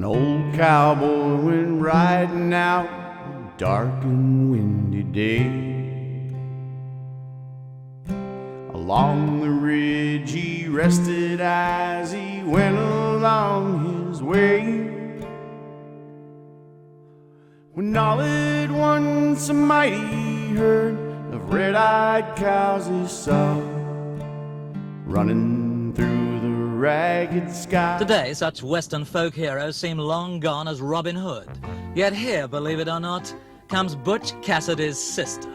old cowboy went riding out a dark and windy day. Along the ridge he rested as he went along his way, when all at once a mighty herd of red-eyed cows he saw, running through the ragged sky. Today, such Western folk heroes seem long gone as Robin Hood. Yet here, believe it or not, comes Butch Cassidy's sister.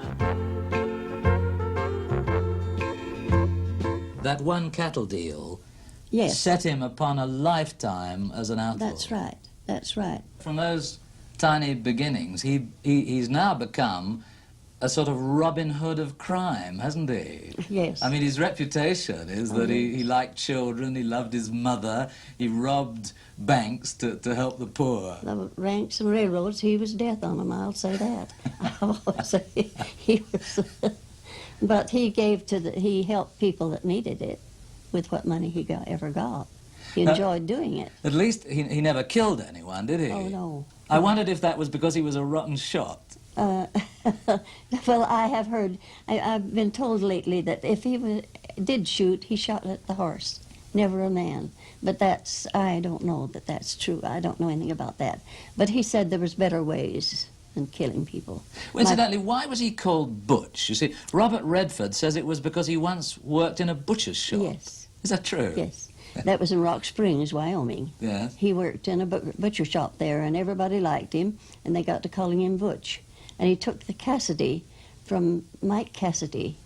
That one cattle deal set him upon a lifetime as an outlaw. That's right, that's right. From those tiny beginnings, he's now become a sort of Robin Hood of crime, hasn't he? Yes. I mean, his reputation is that he liked children, he loved his mother, he robbed banks to help the poor. The ranks and railroads, he was death on them, I'll say that. I'll always say he was. But he helped people that needed it with what money he ever got. He enjoyed doing it. At least he never killed anyone, did he? Oh, no. I wondered if that was because he was a rotten shot. Well, I have heard, I've been told lately that if he did shoot, he shot at the horse, never a man. But I don't know that that's true. I don't know anything about that. But he said there was better ways than killing people. Well, incidentally, why was he called Butch? You see, Robert Redford says it was because he once worked in a butcher's shop. Yes. Is that true? Yes. That was in Rock Springs, Wyoming. Yeah. He worked in a butcher shop there, and everybody liked him, and they got to calling him Butch. And he took the Cassidy from Mike Cassidy,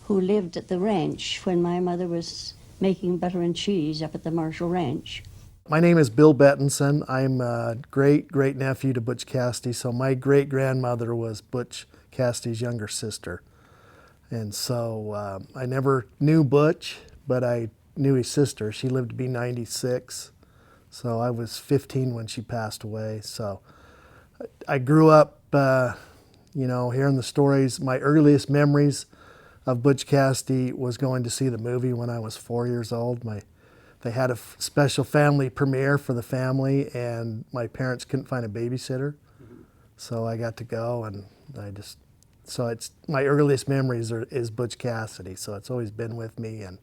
who lived at the ranch when my mother was making butter and cheese up at the Marshall Ranch. My name is Bill Betenson. I'm a great-great-nephew to Butch Cassidy, so my great-grandmother was Butch Cassidy's younger sister. And so I never knew Butch, but I knew his sister. She lived to be 96, so I was 15 when she passed away. So I grew up, hearing the stories. My earliest memories of Butch Cassidy was going to see the movie when I was 4 years old. They had a special family premiere for the family, and my parents couldn't find a babysitter, so I got to go, and it's my earliest memories is Butch Cassidy. So it's always been with me, and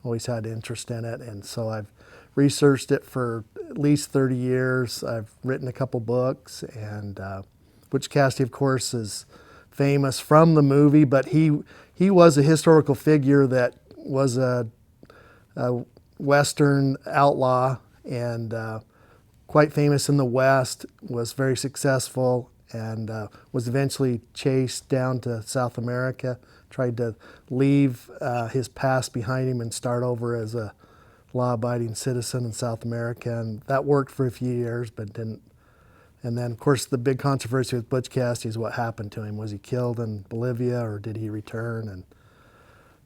always had interest in it, and so I've researched it for at least 30 years. I've written a couple books, and Butch Cassidy, of course, is famous from the movie, but he was a historical figure that was a Western outlaw, and quite famous in the West, was very successful, and was eventually chased down to South America, tried to leave his past behind him and start over as a law-abiding citizen in South America, and that worked for a few years, but didn't. And then, of course, the big controversy with Butch Cassidy is what happened to him. Was he killed in Bolivia, or did he return? And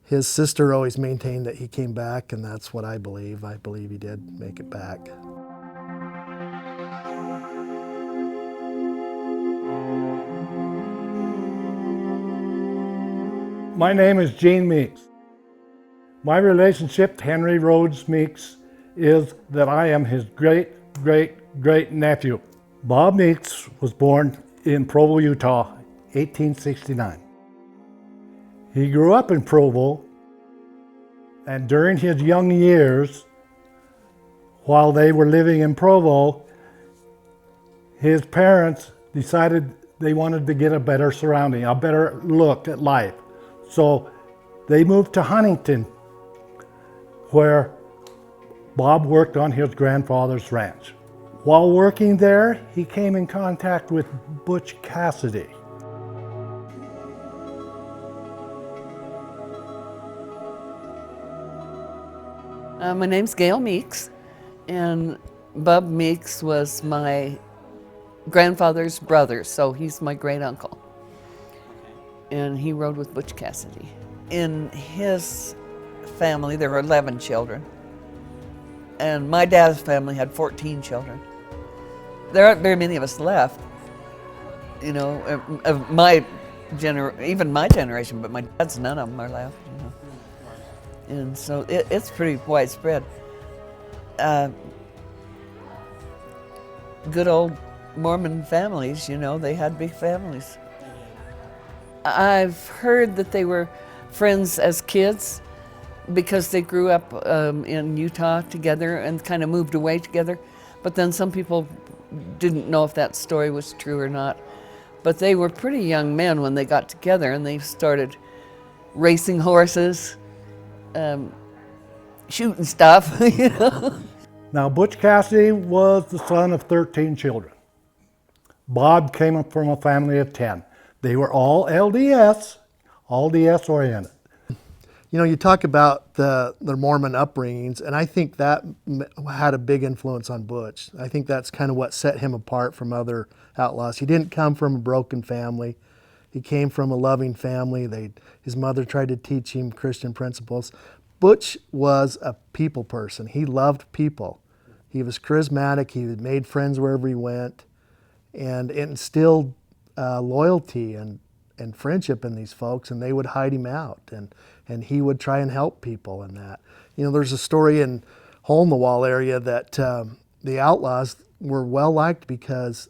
his sister always maintained that he came back, and that's what I believe. I believe he did make it back. My name is Gene Meeks. My relationship to Henry Rhodes Meeks is that I am his great-great-great-nephew. Bub Meeks was born in Provo, Utah, 1869. He grew up in Provo, and during his young years, while they were living in Provo, his parents decided they wanted to get a better surrounding, a better look at life. So they moved to Huntington, where Bob worked on his grandfather's ranch. While working there, he came in contact with Butch Cassidy. My name's Gail Meeks, and Bub Meeks was my grandfather's brother, so he's my great uncle. And he rode with Butch Cassidy. In his family, there were 11 children, and my dad's family had 14 children. There aren't very many of us left, of my even my generation, but my dad's, none of them are left, And so it's pretty widespread. good old Mormon families, you know, they had big families. I've heard that they were friends as kids because they grew up in Utah together and kind of moved away together. But then some people didn't know if that story was true or not. But they were pretty young men when they got together, and they started racing horses, shooting stuff, you know. Now, Butch Cassidy was the son of 13 children. Bob came up from a family of 10. They were all LDS oriented. You know, you talk about the Mormon upbringings, and I think that had a big influence on Butch. I think that's kind of what set him apart from other outlaws. He didn't come from a broken family. He came from a loving family. His mother tried to teach him Christian principles. Butch was a people person. He loved people. He was charismatic. He made friends wherever he went, and it instilled loyalty and friendship in these folks, and they would hide him out, and he would try and help people in that. You know, there's a story in Hole in the Wall area that the outlaws were well liked because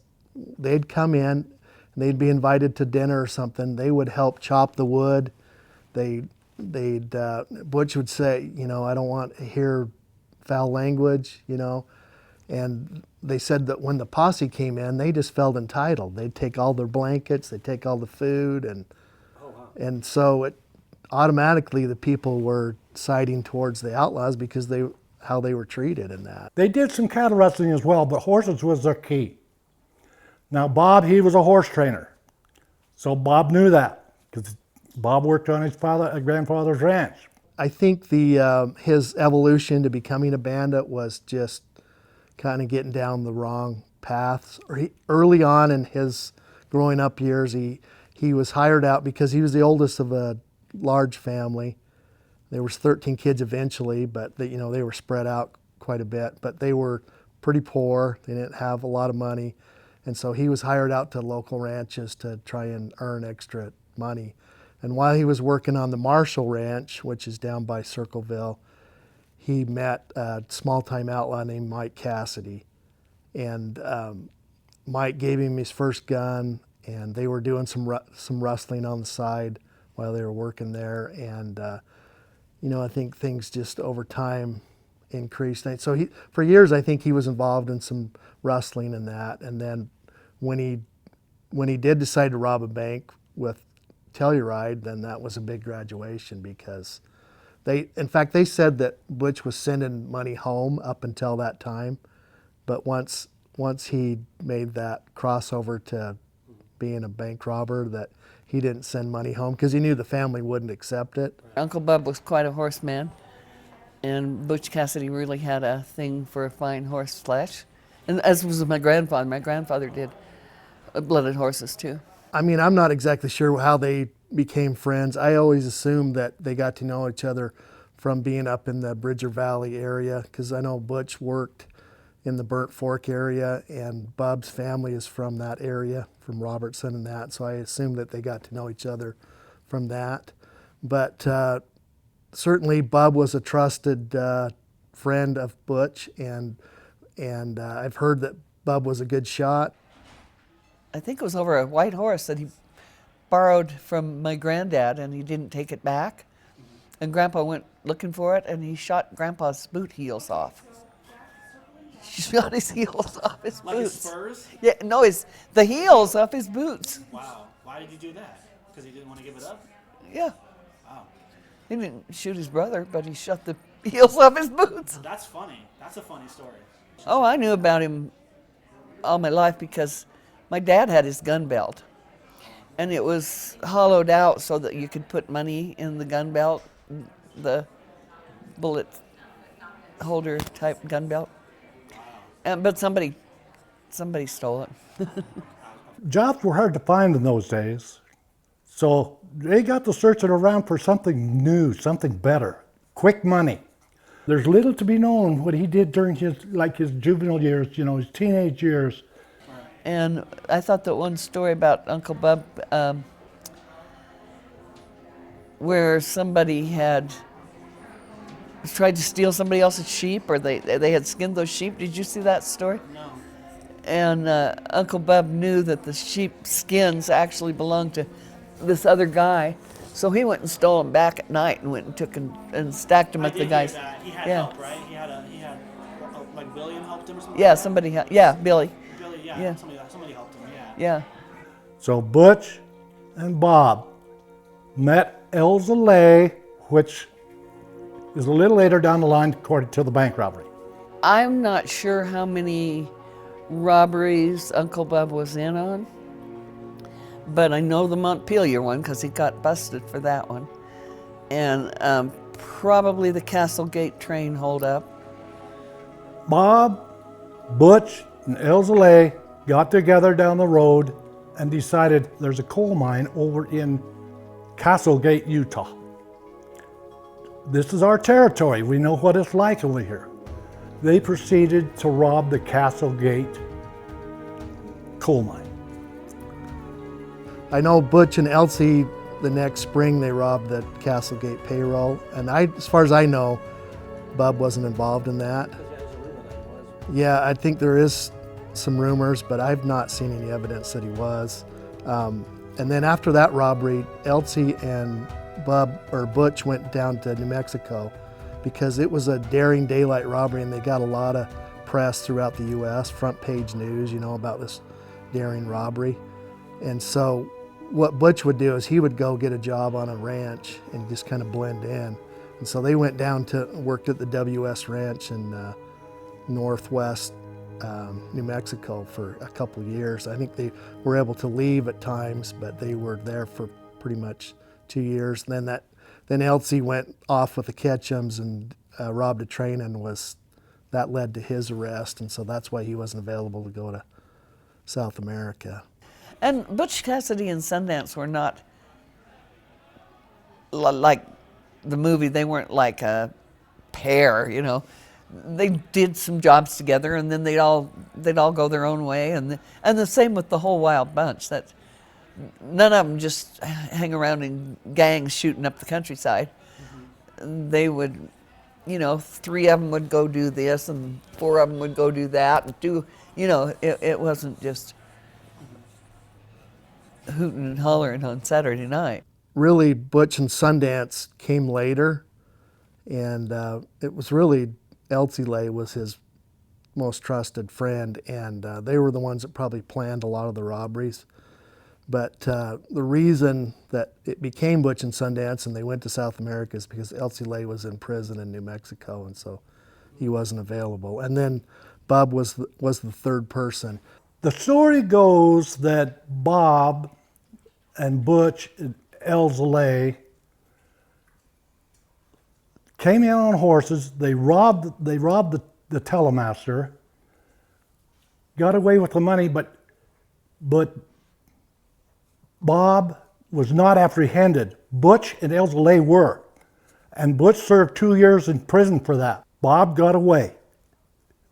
they'd come in and they'd be invited to dinner or something. They would help chop the wood. Butch would say, you know, I don't want to hear foul language, you know. And they said that when the posse came in, they just felt entitled. They'd take all their blankets, they'd take all the food, and so automatically the people were siding towards the outlaws because how they were treated in that. They did some cattle wrestling as well, but horses was their key. Now, Bob, he was a horse trainer. So Bob knew that because Bob worked on his grandfather's ranch. I think his evolution to becoming a bandit was just kind of getting down the wrong paths. Early on in his growing up years, he was hired out because he was the oldest of a large family. There was 13 kids eventually, but they were spread out quite a bit. But they were pretty poor. They didn't have a lot of money. And so he was hired out to local ranches to try and earn extra money. And while he was working on the Marshall Ranch, which is down by Circleville, he met a small-time outlaw named Mike Cassidy. And Mike gave him his first gun, and they were doing some rustling on the side while they were working there. And, I think things just over time increased. So for years, I think he was involved in some rustling and that. And then when he did decide to rob a bank with Telluride, then that was a big graduation because in fact, they said that Butch was sending money home up until that time, but once he made that crossover to being a bank robber, that he didn't send money home because he knew the family wouldn't accept it. Uncle Bub was quite a horseman, and Butch Cassidy really had a thing for fine horse flesh, and as was my grandfather. My grandfather did blooded horses too. I mean, I'm not exactly sure how they became friends. I always assumed that they got to know each other from being up in the Bridger Valley area, because I know Butch worked in the Burnt Fork area, and Bub's family is from that area, from Robertson and that, so I assumed that they got to know each other from that. But certainly Bub was a trusted friend of Butch, and I've heard that Bub was a good shot. I think it was over a white horse that he borrowed from my granddad, and he didn't take it back. And Grandpa went looking for it, and he shot Grandpa's boot heels off. He shot his heels off his boots. Like his spurs? Yeah, no, the heels off his boots. Wow. Why did you do that? Because he didn't want to give it up? Yeah. Wow. He didn't shoot his brother, but he shot the heels off his boots. That's funny. That's a funny story. Oh, I knew about him all my life because my dad had his gun belt, and it was hollowed out so that you could put money in the gun belt, the bullet holder type gun belt. But somebody stole it. Jobs were hard to find in those days, so they got to searching around for something new, something better, quick money. There's little to be known what he did during his juvenile years, his teenage years. And I thought that one story about Uncle Bub, where somebody had tried to steal somebody else's sheep, or they had skinned those sheep. Did you see that story? No. And Uncle Bub knew that the sheep skins actually belonged to this other guy, so he went and stole them back at night and went and took and stacked them I at did the hear guy's. that. He had Yeah. help, right? He had like William helped him or something. Yeah, like that? somebody. Yeah, Billy. Billy, Yeah. yeah. Somebody helped him. Yeah. Yeah. So Butch and Bob met Elza Lay, which is a little later down the line according to the bank robbery. I'm not sure how many robberies Uncle Bub was in on, but I know the Montpelier one because he got busted for that one. And probably the Castlegate train holdup. Bob, Butch, and Elza Lay got together down the road and decided there's a coal mine over in Castlegate, Utah. This is our territory. We know what it's like over here. They proceeded to rob the Castlegate coal mine. I know Butch and Elsie, the next spring, they robbed the Castlegate payroll. And as far as I know, Bub wasn't involved in that. Yeah, I think there is some rumors, but I've not seen any evidence that he was. And then after that robbery, Elsie and Butch went down to New Mexico because it was a daring daylight robbery, and they got a lot of press throughout the U.S., front page news, about this daring robbery. And so what Butch would do is he would go get a job on a ranch and just kind of blend in. And so they went down to worked at the WS Ranch in northwest New Mexico for a couple of years. I think they were able to leave at times, but they were there for pretty much 2 years. And then Elsie went off with the Ketchums and robbed a train, and that led to his arrest. And so that's why he wasn't available to go to South America. And Butch Cassidy and Sundance were not like the movie. They weren't like a pair, They did some jobs together, and then they'd all go their own way. And the same with the whole Wild Bunch. That none of them just hang around in gangs shooting up the countryside. Mm-hmm. They would, 3 of them would go do this, and 4 of them would go do that, and it wasn't just hooting and hollering on Saturday night. Really, Butch and Sundance came later, and it was really Elsie Lay was his most trusted friend, and they were the ones that probably planned a lot of the robberies. But the reason that it became Butch and Sundance and they went to South America is because Elsie Lay was in prison in New Mexico, and so he wasn't available. And then Bub was the third person. The story goes that Bob and Butch and Elza Lay came in on horses. They robbed the telemaster, got away with the money, but Bob was not apprehended. Butch and Elza Lay were, and Butch served 2 years in prison for that. Bob got away.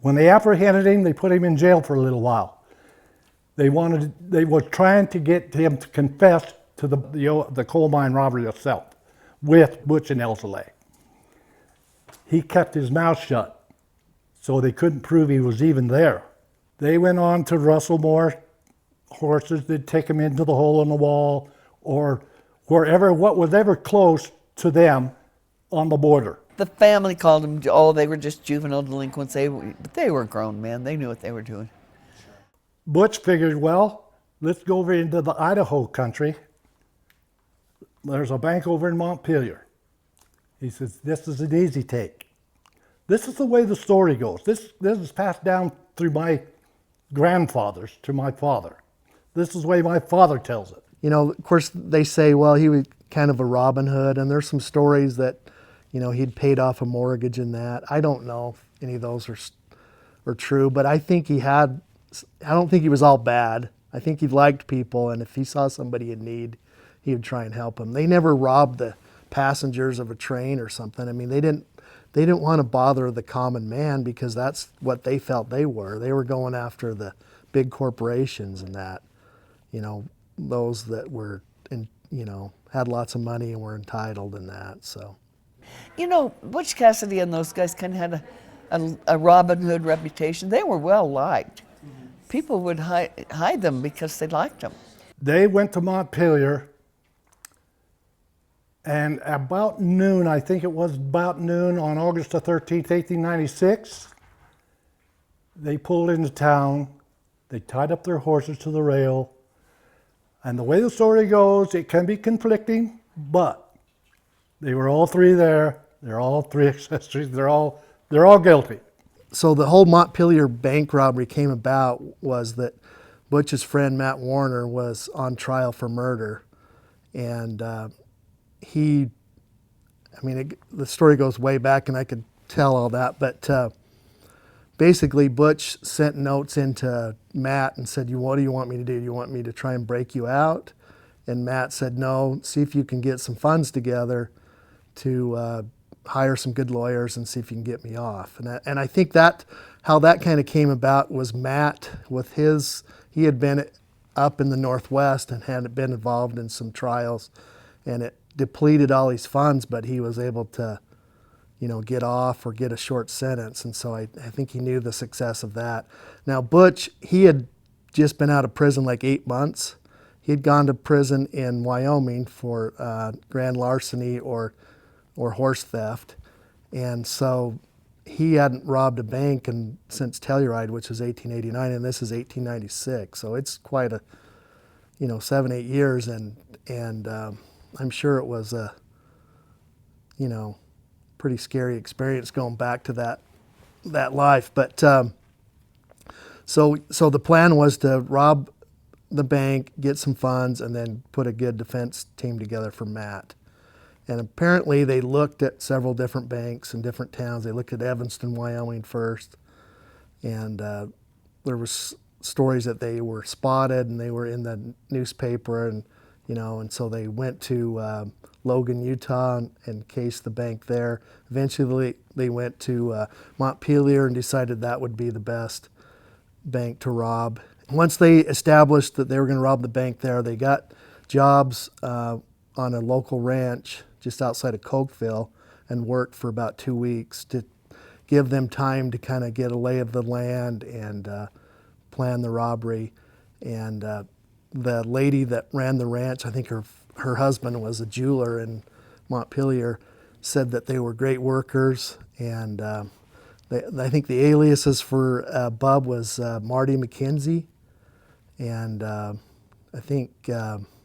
When they apprehended him, they put him in jail for a little while. They were trying to get him to confess to the coal mine robbery itself with Butch and Elza Lay. He kept his mouth shut, so they couldn't prove he was even there. They went on to rustle more horses. They'd take him into the hole in the wall or wherever, what was ever close to them on the border. The family called them, they were just juvenile delinquents. But they were grown men. They knew what they were doing. Butch figured, well, let's go over into the Idaho country. There's a bank over in Montpelier. He says, this is an easy take. This is the way the story goes. This is passed down through my grandfathers to my father. This is the way my father tells it. Of course, they say, well, he was kind of a Robin Hood, and there's some stories that, he'd paid off a mortgage and that. I don't know if any of those are true, but I don't think he was all bad. I think he liked people, and if he saw somebody in need, he would try and help them. They never robbed the passengers of a train or something. I mean, they didn't want to bother the common man because that's what they felt they were. They were going after the big corporations and that, those that were, had lots of money and were entitled and that, so. Butch Cassidy and those guys kind of had a Robin Hood reputation. They were well liked. people would hide them because they liked them. They went to Montpelier, and about noon, I think it was about noon on August the 13th, 1896, they pulled into town. They tied up their horses to the rail. And the way the story goes, it can be conflicting, but they were all three there. They're all three accessories. They're all guilty. So the whole Montpelier bank robbery came about was that Butch's friend Matt Warner was on trial for murder, and the story goes way back, and I could tell all that, but basically Butch sent notes into Matt and said, what do you want me to do? Do you want me to try and break you out? And Matt said, no, see if you can get some funds together to hire some good lawyers and see if you can get me off. And I think that how that kind of came about was Matt with he had been up in the Northwest and had been involved in some trials, and it depleted all his funds, but he was able to, get off or get a short sentence. And so I think he knew the success of that. Now Butch, he had just been out of prison like 8 months. He had gone to prison in Wyoming for grand larceny or horse theft. And so he hadn't robbed a bank since Telluride, which was 1889, and this is 1896. So it's quite a, 7-8 years, and I'm sure it was a, pretty scary experience going back to that life. But so the plan was to rob the bank, get some funds, and then put a good defense team together for Matt. And apparently they looked at several different banks in different towns. They looked at Evanston, Wyoming first, and there was stories that they were spotted and they were in the newspaper, and so they went to Logan, Utah, and cased the bank there. Eventually they went to Montpelier and decided that would be the best bank to rob. Once they established that they were going to rob the bank there, they got jobs on a local ranch just outside of Cokeville and worked for about 2 weeks to give them time to kind of get a lay of the land and plan the robbery. And the lady that ran the ranch, I think her husband was a jeweler in Montpelier, said that they were great workers. And I think the aliases for Bub was Marty McKenzie, and I think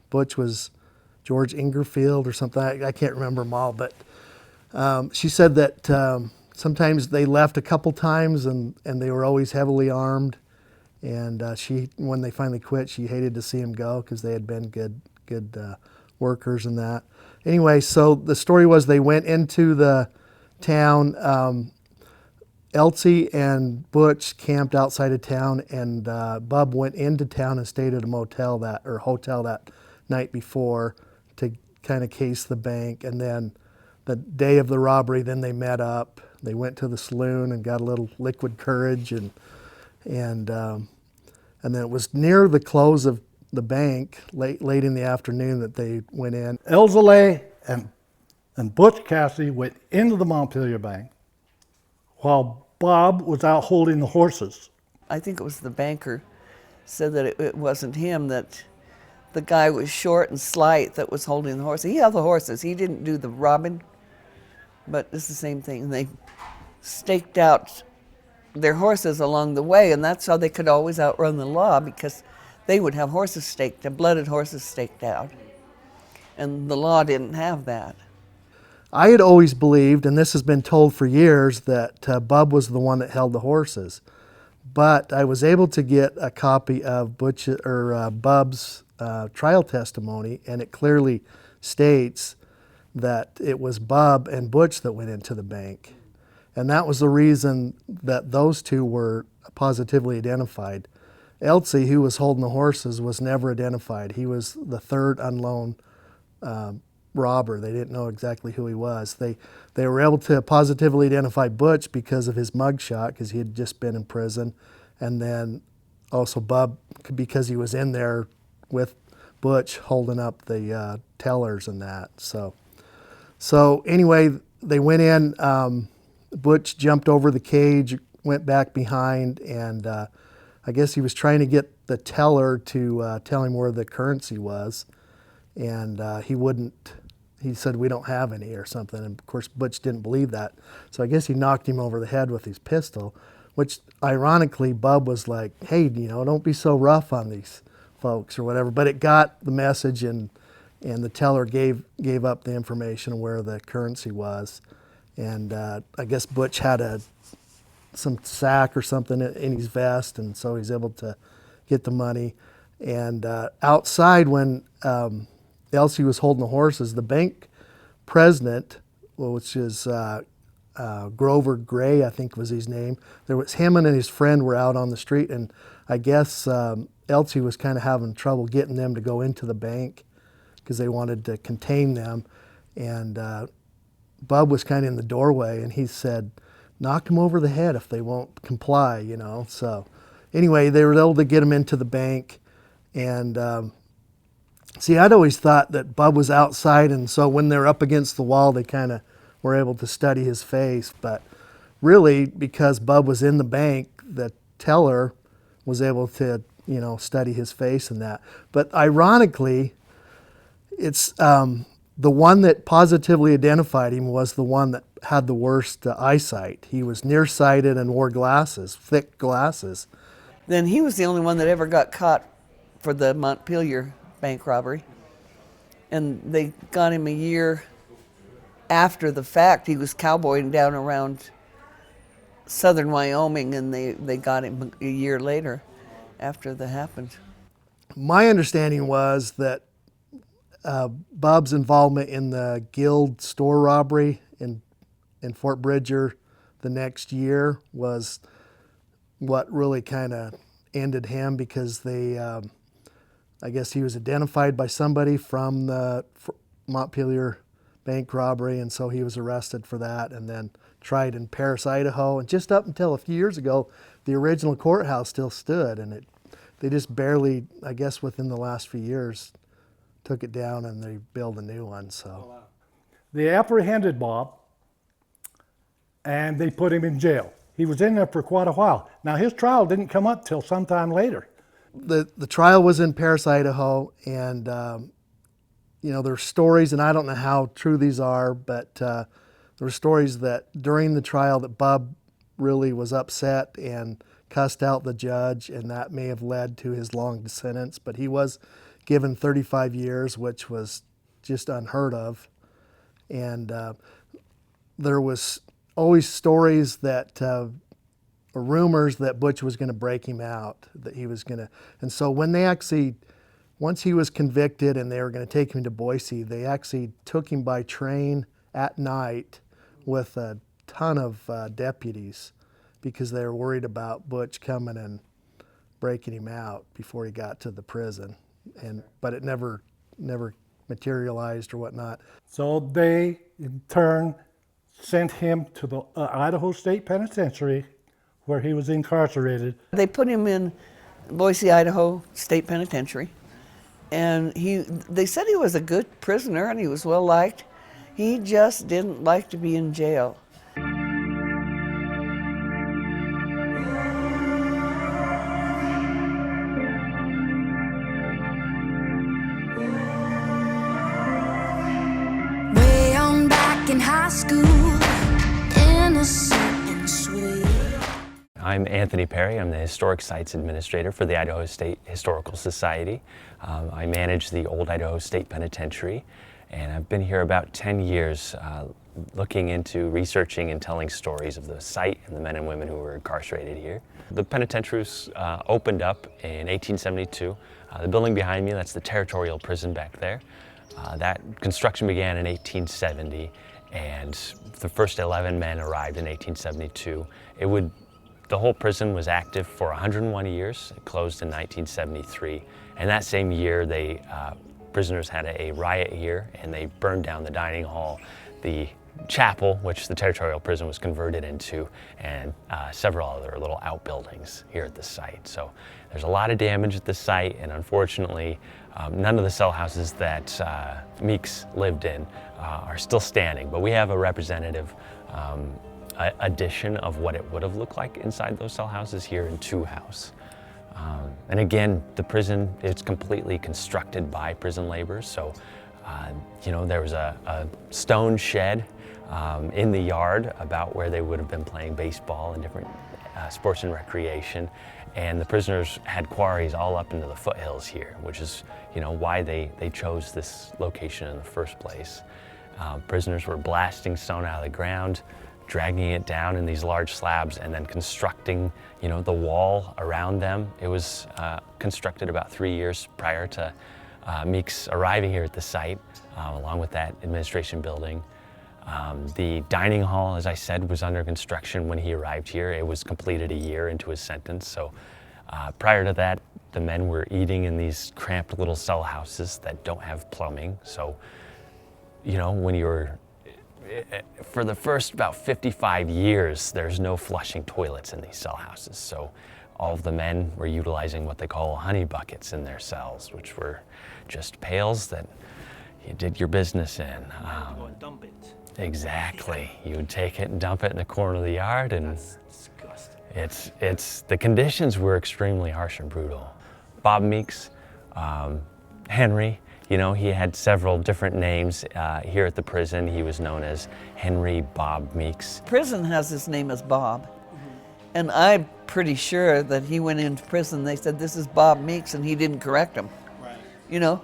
Butch was George Ingerfield or something. I can't remember them all, but she said that sometimes they left a couple times and they were always heavily armed. And when they finally quit, she hated to see them go because they had been good workers and that. Anyway, so the story was they went into the town. Elsie and Butch camped outside of town, and Bub went into town and stayed at a hotel that night before to kind of case the bank. And then the day of the robbery, then they met up. They went to the saloon and got a little liquid courage, and then it was near the close of the bank, late in the afternoon, that they went in. Elzalay and Butch Cassidy went into the Montpelier Bank while Bob was out holding the horses. I think it was the banker said that it wasn't him, that the guy was short and slight that was holding the horses. He held the horses. He didn't do the robbing, but it's the same thing. They staked out their horses along the way, and that's how they could always outrun the law, because they would have horses staked, blooded horses staked out, and the law didn't have that. I had always believed, and this has been told for years, that Bub was the one that held the horses. But I was able to get a copy of Bub's trial testimony, and it clearly states that it was Bub and Butch that went into the bank. And that was the reason that those two were positively identified. Elsie, who was holding the horses, was never identified. He was the third unknown robber. They didn't know exactly who he was. They were able to positively identify Butch because of his mugshot, because he had just been in prison, and then also Bub because he was in there with Butch holding up the tellers and that. So anyway, they went in. Butch jumped over the cage, went back behind, and I guess he was trying to get the teller to tell him where the currency was, and he wouldn't. He said, "We don't have any," or something. And of course, Butch didn't believe that. So I guess he knocked him over the head with his pistol, which ironically, Bub was like, "Hey, don't be so rough on these folks," or whatever. But it got the message, and the teller gave up the information of where the currency was. And I guess Butch had some sack or something in his vest, and so he's able to get the money. And outside, when Elsie was holding the horses, the bank president, which is Grover Gray, I think was his name, him and his friend were out on the street, and I guess Elsie was kind of having trouble getting them to go into the bank because they wanted to contain them. And Bub was kind of in the doorway, and he said, "Knock them over the head if they won't comply," So anyway, they were able to get them into the bank. And see, I'd always thought that Bub was outside, and so when they're up against the wall, they kind of were able to study his face. But really, because Bub was in the bank, the teller was able to, study his face and that. But ironically, it's the one that positively identified him was the one that had the worst eyesight. He was nearsighted and wore glasses, thick glasses. Then he was the only one that ever got caught for the Montpelier bank robbery. And they got him a year after the fact. He was cowboying down around southern Wyoming, and they got him a year later after that happened. My understanding was that Bub's involvement in the Guild store robbery in Fort Bridger the next year was what really kind of ended him, because I guess he was identified by somebody from the Montpelier bank robbery, and so he was arrested for that and then tried in Paris, Idaho. And just up until a few years ago, the original courthouse still stood, and they just barely, I guess within the last few years, took it down and they built a new one. So They apprehended Bob, and they put him in jail. He was in there for quite a while. Now, his trial didn't come up till sometime later. the trial was in Paris, Idaho, and there's stories, and I don't know how true these are, but there were stories that during the trial that Bub really was upset and cussed out the judge, and that may have led to his long sentence. But he was given 35 years, which was just unheard of. And there was always stories that, or rumors that Butch was going to break him out, that he was going to. And so when they actually, once he was convicted and they were going to take him to Boise, they actually took him by train at night with a ton of deputies, because they were worried about Butch coming and breaking him out before he got to the prison. But it never materialized or whatnot. So they, in turn, sent him to the Idaho State Penitentiary, where he was incarcerated. They put him in Boise, Idaho State Penitentiary, and they said he was a good prisoner and he was well liked. He just didn't like to be in jail. Way on back in high school, innocent and sweet. I'm Anthony Perry. I'm the Historic Sites Administrator for the Idaho State Historical Society. I manage the Old Idaho State Penitentiary, and I've been here about 10 years looking into researching and telling stories of the site and the men and women who were incarcerated here. The penitentiary was opened up in 1872. The building behind me, that's the territorial prison back there. That construction began in 1870, and the first 11 men arrived in 1872. The whole prison was active for 101 years. It closed in 1973. And that same year, prisoners had a riot here, and they burned down the dining hall, the chapel, which the territorial prison was converted into, and several other little outbuildings here at the site. So there's a lot of damage at the site, and unfortunately, none of the cell houses that Meeks lived in are still standing. But we have a representative addition of what it would have looked like inside those cell houses here in Two House. And again, the prison, it's completely constructed by prison laborers. So, you know, there was a stone shed in the yard about where they would have been playing baseball and different sports and recreation. And the prisoners had quarries all up into the foothills here, which is, you know, why they chose this location in the first place. Prisoners were blasting stone out of the ground, dragging it down in these large slabs, and then constructing, you know, the wall around them. It was constructed about 3 years prior to Meeks arriving here at the site, along with that administration building. The dining hall, as I said, was under construction when he arrived here. It was completed a year into his sentence. So prior to that, the men were eating in these cramped little cell houses that don't have plumbing. So, you know, when you're, for the first about 55 years, there's no flushing toilets in these cell houses. So all of the men were utilizing what they call honey buckets in their cells, which were just pails that you did your business in. Go and dump it. Exactly. You would take it and dump it in the corner of the yard, and That's disgusting. it's the conditions were extremely harsh and brutal. Bub Meeks, Henry, you know, he had several different names here at the prison. He was known as Henry Bub Meeks. Prison has his name as Bob. And I'm pretty sure that he went into prison, they said, this is Bob Meeks, and he didn't correct him. Right. You know?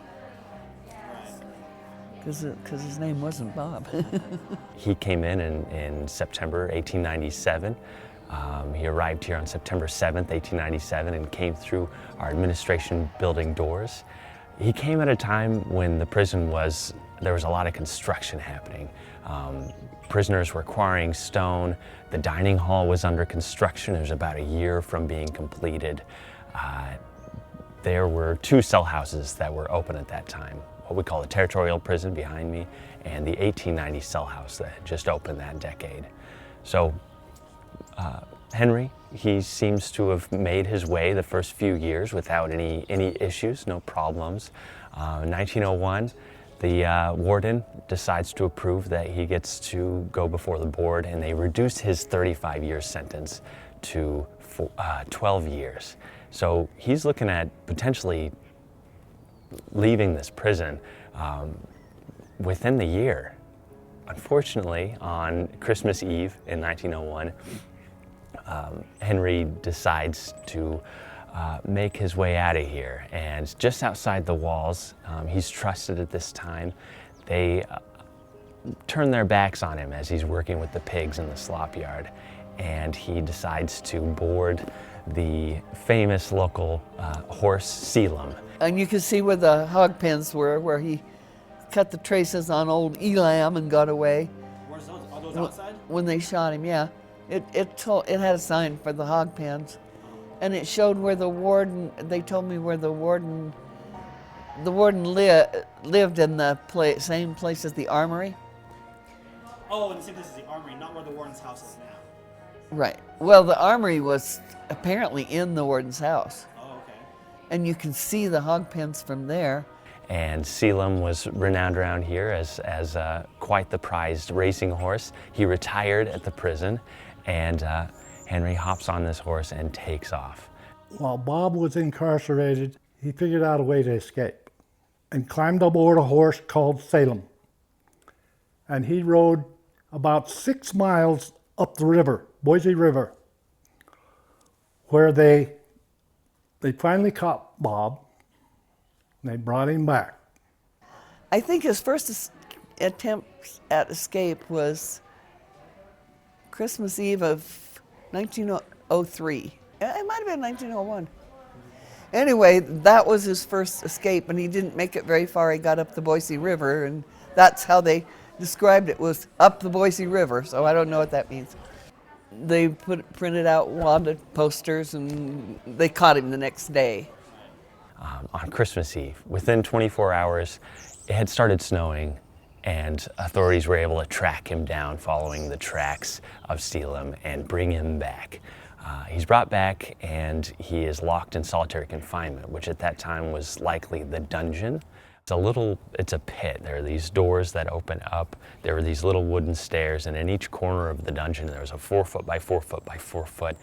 Right. Because his name wasn't Bob. He came in September 1897. He arrived here on September 7th, 1897, and came through our administration building doors. He came at a time when the prison there was a lot of construction happening. Prisoners were quarrying stone. The dining hall was under construction. It was about a year from being completed. There were 2 cell houses that were open at that time, what we call the territorial prison behind me, and the 1890 cell house that had just opened that decade. So Henry, he seems to have made his way the first few years without any issues, no problems. In 1901, the warden decides to approve that he gets to go before the board, and they reduce his 35-year sentence to 12 years. So he's looking at potentially leaving this prison within the year. Unfortunately, on Christmas Eve in 1901, Henry decides to make his way out of here, and just outside the walls, he's trusted at this time. They turn their backs on him as he's working with the pigs in the slop yard, and he decides to board the famous local horse Selim. And you can see where the hog pens were, where he cut the traces on old Elam and got away. Where's those? Are those outside? When they shot him, yeah. It had a sign for the hog pens. And it showed where the warden, they told me where the warden lived in the same place as the armory. Oh, in the same place as the armory, not where the warden's house is now. Right. Well, the armory was apparently in the warden's house. Oh, okay. And you can see the hog pens from there. And Selim was renowned around here as quite the prized racing horse. He retired at the prison, and Henry hops on this horse and takes off. While Bob was incarcerated, he figured out a way to escape and climbed aboard a horse called Salem. And he rode about 6 miles up the river, Boise River, where they finally caught Bob, and they brought him back. I think his first attempt at escape was Christmas Eve of 1903. It might have been 1901. Anyway, that was his first escape, and he didn't make it very far. He got up the Boise River, and that's how they described it, was up the Boise River, so I don't know what that means. They printed out wanted posters, and they caught him the next day. On Christmas Eve, within 24 hours, it had started snowing, and authorities were able to track him down following the tracks of Selim and bring him back. He's brought back, and he is locked in solitary confinement, which at that time was likely the dungeon. It's a pit. There are these doors that open up. There are these little wooden stairs, and in each corner of the dungeon, there was a 4 foot by 4 foot by 4 foot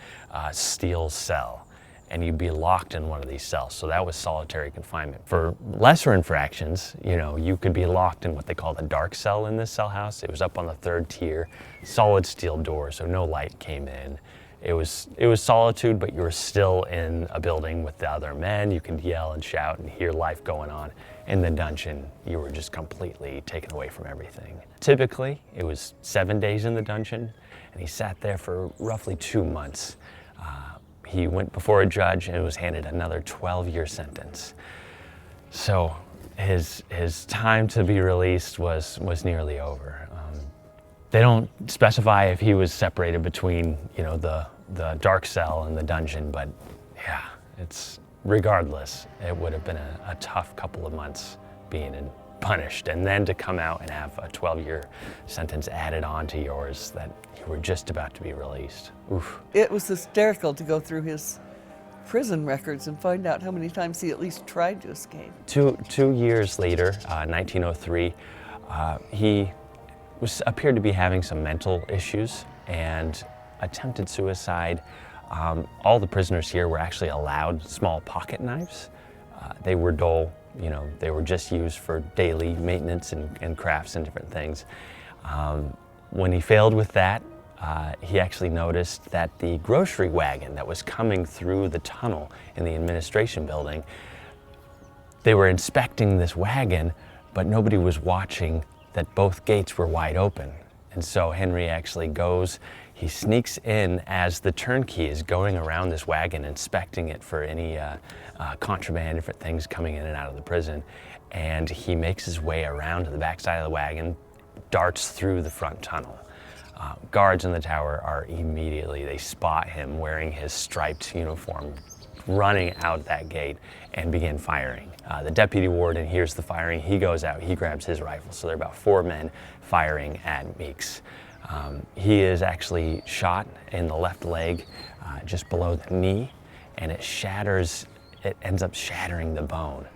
steel cell. and you'd be locked in one of these cells. So that was solitary confinement. For lesser infractions, you know, you could be locked in what they call the dark cell in this cell house. It was up on the 3rd tier, solid steel door, so no light came in. It was solitude, but you were still in a building with the other men. You could yell and shout and hear life going on. In the dungeon, you were just completely taken away from everything. Typically, it was 7 days in the dungeon, and he sat there for roughly 2 months. He went before a judge and was handed another 12-year sentence. So his time to be released was nearly over. They don't specify if he was separated between, you know, the dark cell and the dungeon, but yeah, it's regardless, it would have been a tough couple of months being punished, and then to come out and have a 12-year sentence added on to yours that you were just about to be released. Oof. It was hysterical to go through his prison records and find out how many times he at least tried to escape. Two years later, 1903, he appeared to be having some mental issues and attempted suicide. All the prisoners here were actually allowed small pocket knives. They were dull, you know, they were just used for daily maintenance and crafts and different things. When he failed with that, he actually noticed that the grocery wagon that was coming through the tunnel in the administration building, they were inspecting this wagon, but nobody was watching that both gates were wide open. And so Henry actually goes, he sneaks in as the turnkey is going around this wagon, inspecting it for any contraband, different things coming in and out of the prison. And he makes his way around to the backside of the wagon, darts through the front tunnel. Guards in the tower are immediately, they spot him wearing his striped uniform, running out that gate and begin firing. The deputy warden hears the firing, he goes out, he grabs his rifle. So there are about 4 men firing at Meeks. He is actually shot in the left leg, just below the knee, and it ends up shattering the bone.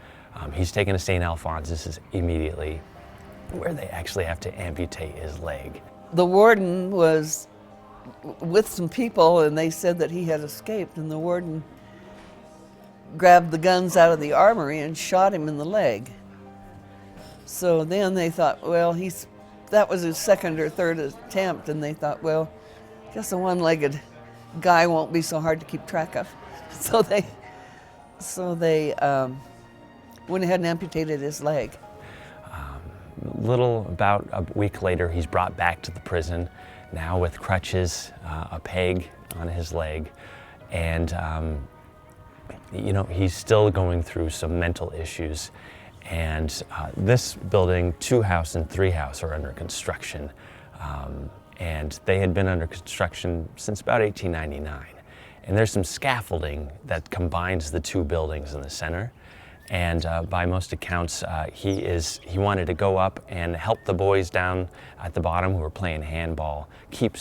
He's taken to St. Alphonsus immediately, where they actually have to amputate his leg. The warden was with some people and they said that he had escaped, and the warden grabbed the guns out of the armory and shot him in the leg. So then they thought, well, that was his 2nd or 3rd attempt, and they thought, well, I guess a one-legged guy won't be so hard to keep track of. So they went ahead and amputated his leg. About a week later, he's brought back to the prison, now with crutches, a peg on his leg, and you know, he's still going through some mental issues. And this building, 2 house and 3 house, are under construction. And they had been under construction since about 1899. And there's some scaffolding that combines the 2 buildings in the center. And by most accounts, he wanted to go up and help the boys down at the bottom who were playing handball keep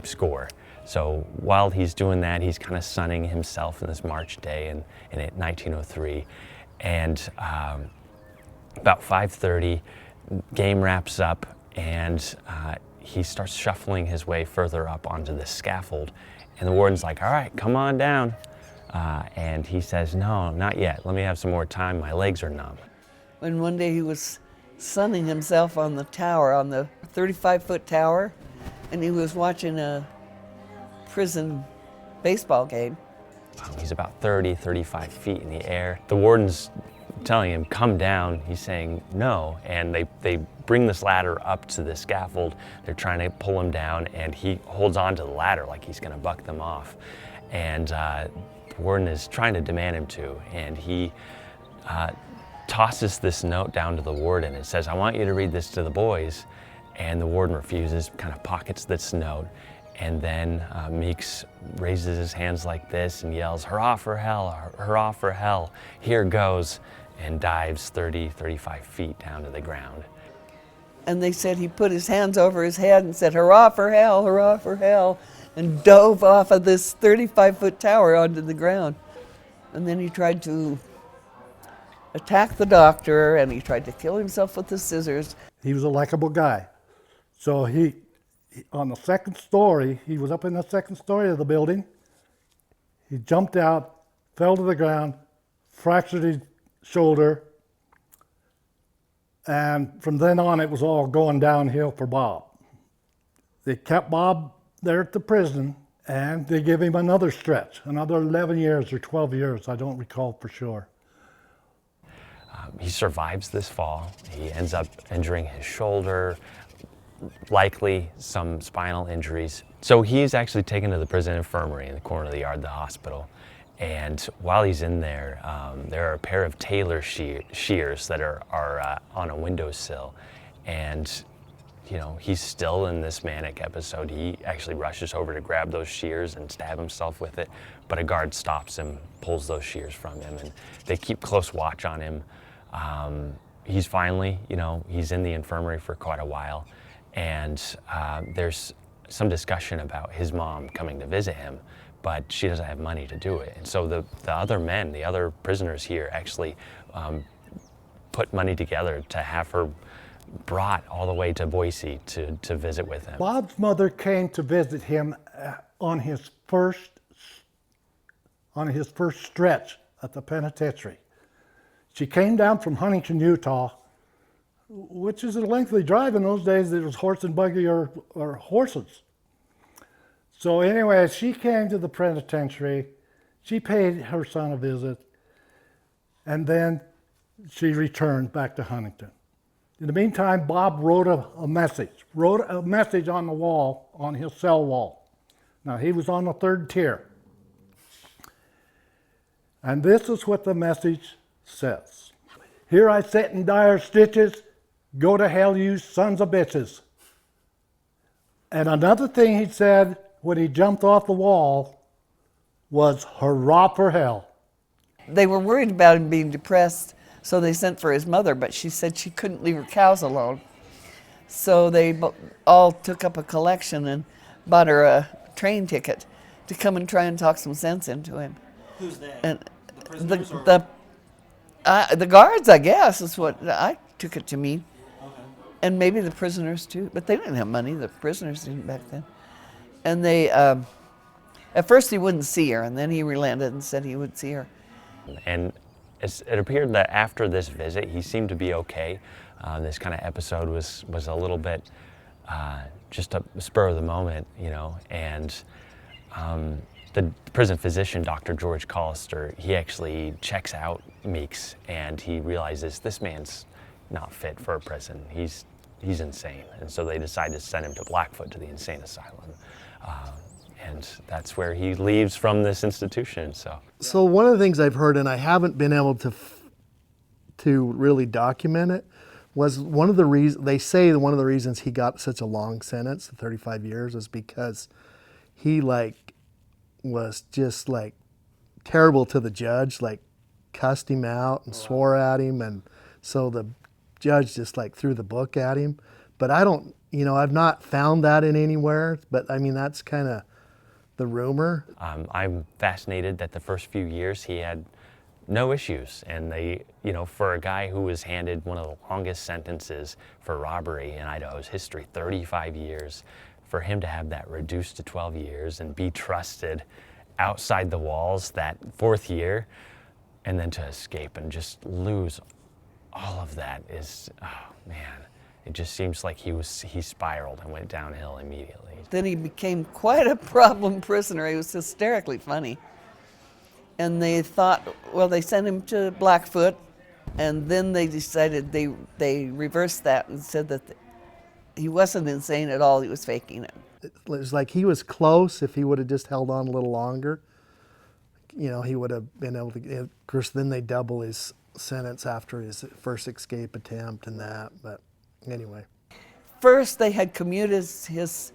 score. So while he's doing that, he's kind of sunning himself in this March day in 1903. And about 5:30, game wraps up, and he starts shuffling his way further up onto the scaffold. And the warden's like, all right, come on down. And he says, no, not yet. Let me have some more time. My legs are numb. When one day he was sunning himself on the tower, on the 35-foot tower, and he was watching a prison baseball game. He's about 35 feet in the air. The warden's telling him, come down. He's saying no, and they bring this ladder up to the scaffold. They're trying to pull him down, and he holds on to the ladder like he's gonna buck them off. And the warden is trying to demand him to, and he tosses this note down to the warden. It says, I want you to read this to the boys. And the warden refuses, kind of pockets this note. And then Meeks raises his hands like this and yells, hurrah for hell, hurrah for hell, here goes, and dives 35 feet down to the ground. And they said he put his hands over his head and said, hurrah for hell, and dove off of this 35-foot tower onto the ground. And then he tried to attack the doctor, and he tried to kill himself with the scissors. He was a likable guy. So on the 2nd story, he was up in the 2nd story of the building. He jumped out fell to the ground, fractured his shoulder, and from then on it was all going downhill for Bob. They kept Bob there at the prison, and they gave him another stretch, another 11 years or 12 years, I don't recall for sure. He survives this fall. He ends up injuring his shoulder, likely some spinal injuries. So he's actually taken to the prison infirmary in the corner of the yard of the hospital. And while he's in there, there are a pair of tailor shears that are on a windowsill. And, you know, he's still in this manic episode. He actually rushes over to grab those shears and stab himself with it, but a guard stops him, pulls those shears from him, and they keep close watch on him. He's finally, you know, he's in the infirmary for quite a while, and there's some discussion about his mom coming to visit him, but she doesn't have money to do it. And so the other men, the other prisoners here actually put money together to have her brought all the way to Boise to visit with him. Bob's mother came to visit him on his first stretch at the penitentiary. She came down from Huntington, Utah, which is a lengthy drive. In those days, it was horse and buggy or horses. So anyway, she came to the penitentiary. She paid her son a visit, and then she returned back to Huntington. In the meantime, Bob wrote a message on the wall, on his cell wall. Now, he was on the 3rd tier. And this is what the message says. Here I sit in dire stitches, go to hell you sons of bitches. And another thing he said when he jumped off the wall was, hurrah for hell. They were worried about him being depressed, so they sent for his mother, but she said she couldn't leave her cows alone. So they all took up a collection and bought her a train ticket to come and try and talk some sense into him. Who's they? And The prisoners or? the guards, I guess, is what I took it to mean. Okay. And maybe the prisoners too, but they didn't have money. The prisoners didn't back then. And they, at first he wouldn't see her, and then he relented and said he would see her. And it appeared that after this visit, he seemed to be okay. This kind of episode was a little bit just a spur of the moment, you know, and the prison physician, Dr. George Collister, he actually checks out Meeks, and he realizes this man's not fit for a prison. He's insane. And so they decide to send him to Blackfoot, to the insane asylum. And that's where he leaves from this institution. So one of the things I've heard, and I haven't been able to really document it, was one of the reasons, they say that one of the reasons he got such a long sentence, 35 years, is because he was just terrible to the judge, cussed him out and swore at him, and so the judge just threw the book at him. But I don't, I've not found that in anywhere, but I mean, that's kind of the rumor. I'm fascinated that the first few years he had no issues, and they, for a guy who was handed one of the longest sentences for robbery in Idaho's history, 35 years, for him to have that reduced to 12 years and be trusted outside the walls that 4th year, and then to escape and just lose all of that is, oh man, it just seems like he spiraled and went downhill immediately. Then he became quite a problem prisoner. He was hysterically funny. And they thought, well, they sent him to Blackfoot, and then they decided they reversed that and said that he wasn't insane at all, he was faking it. It was like he was close. If he would have just held on a little longer, he would have been able to, of course, then they double his sentence after his first escape attempt and that, but anyway. First, they had commuted his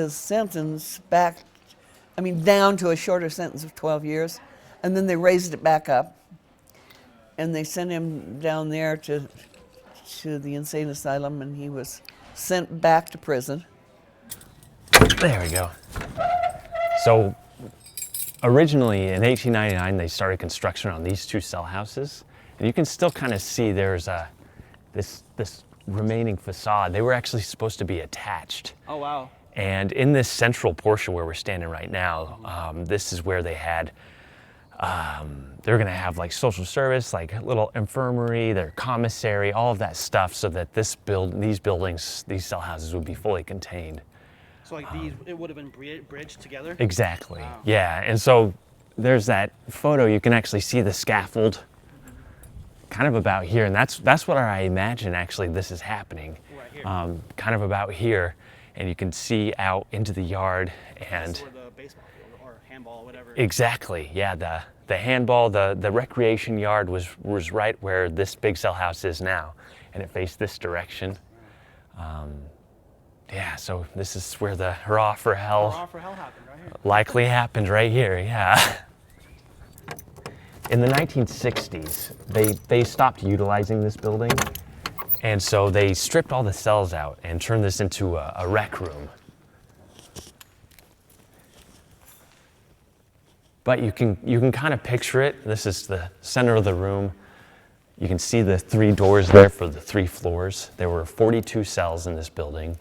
sentence back, down to a shorter sentence of 12 years, and then they raised it back up, and they sent him down there to the insane asylum, and he was sent back to prison. There we go. So originally in 1899, they started construction on these 2 cell houses, and you can still kind of see there's this remaining facade. They were actually supposed to be attached. Oh wow. And in this central portion where we're standing right now, this is where they had, they're gonna have like social service, like a little infirmary, their commissary, all of that stuff, so that these buildings, these cell houses would be fully contained. So like these, it would have been bridged together? Exactly, Wow. yeah. And so there's that photo, you can actually see the scaffold kind of about here, and that's what I imagine actually this is happening. Right here. Kind of about here, and you can see out into the yard, and This is where the baseball field or handball, whatever. exactly, yeah, the handball, the recreation yard was right where this big cell house is now, and it faced this direction. Yeah, so this is where the hurrah for hell, Hurrah for hell happened right here. likely happened right here, yeah. In the 1960s, they stopped utilizing this building, and so they stripped all the cells out and turned this into a rec room. But you can kind of picture it. This is the center of the room. You can see the 3 doors there for the 3 floors. There were 42 cells in this building.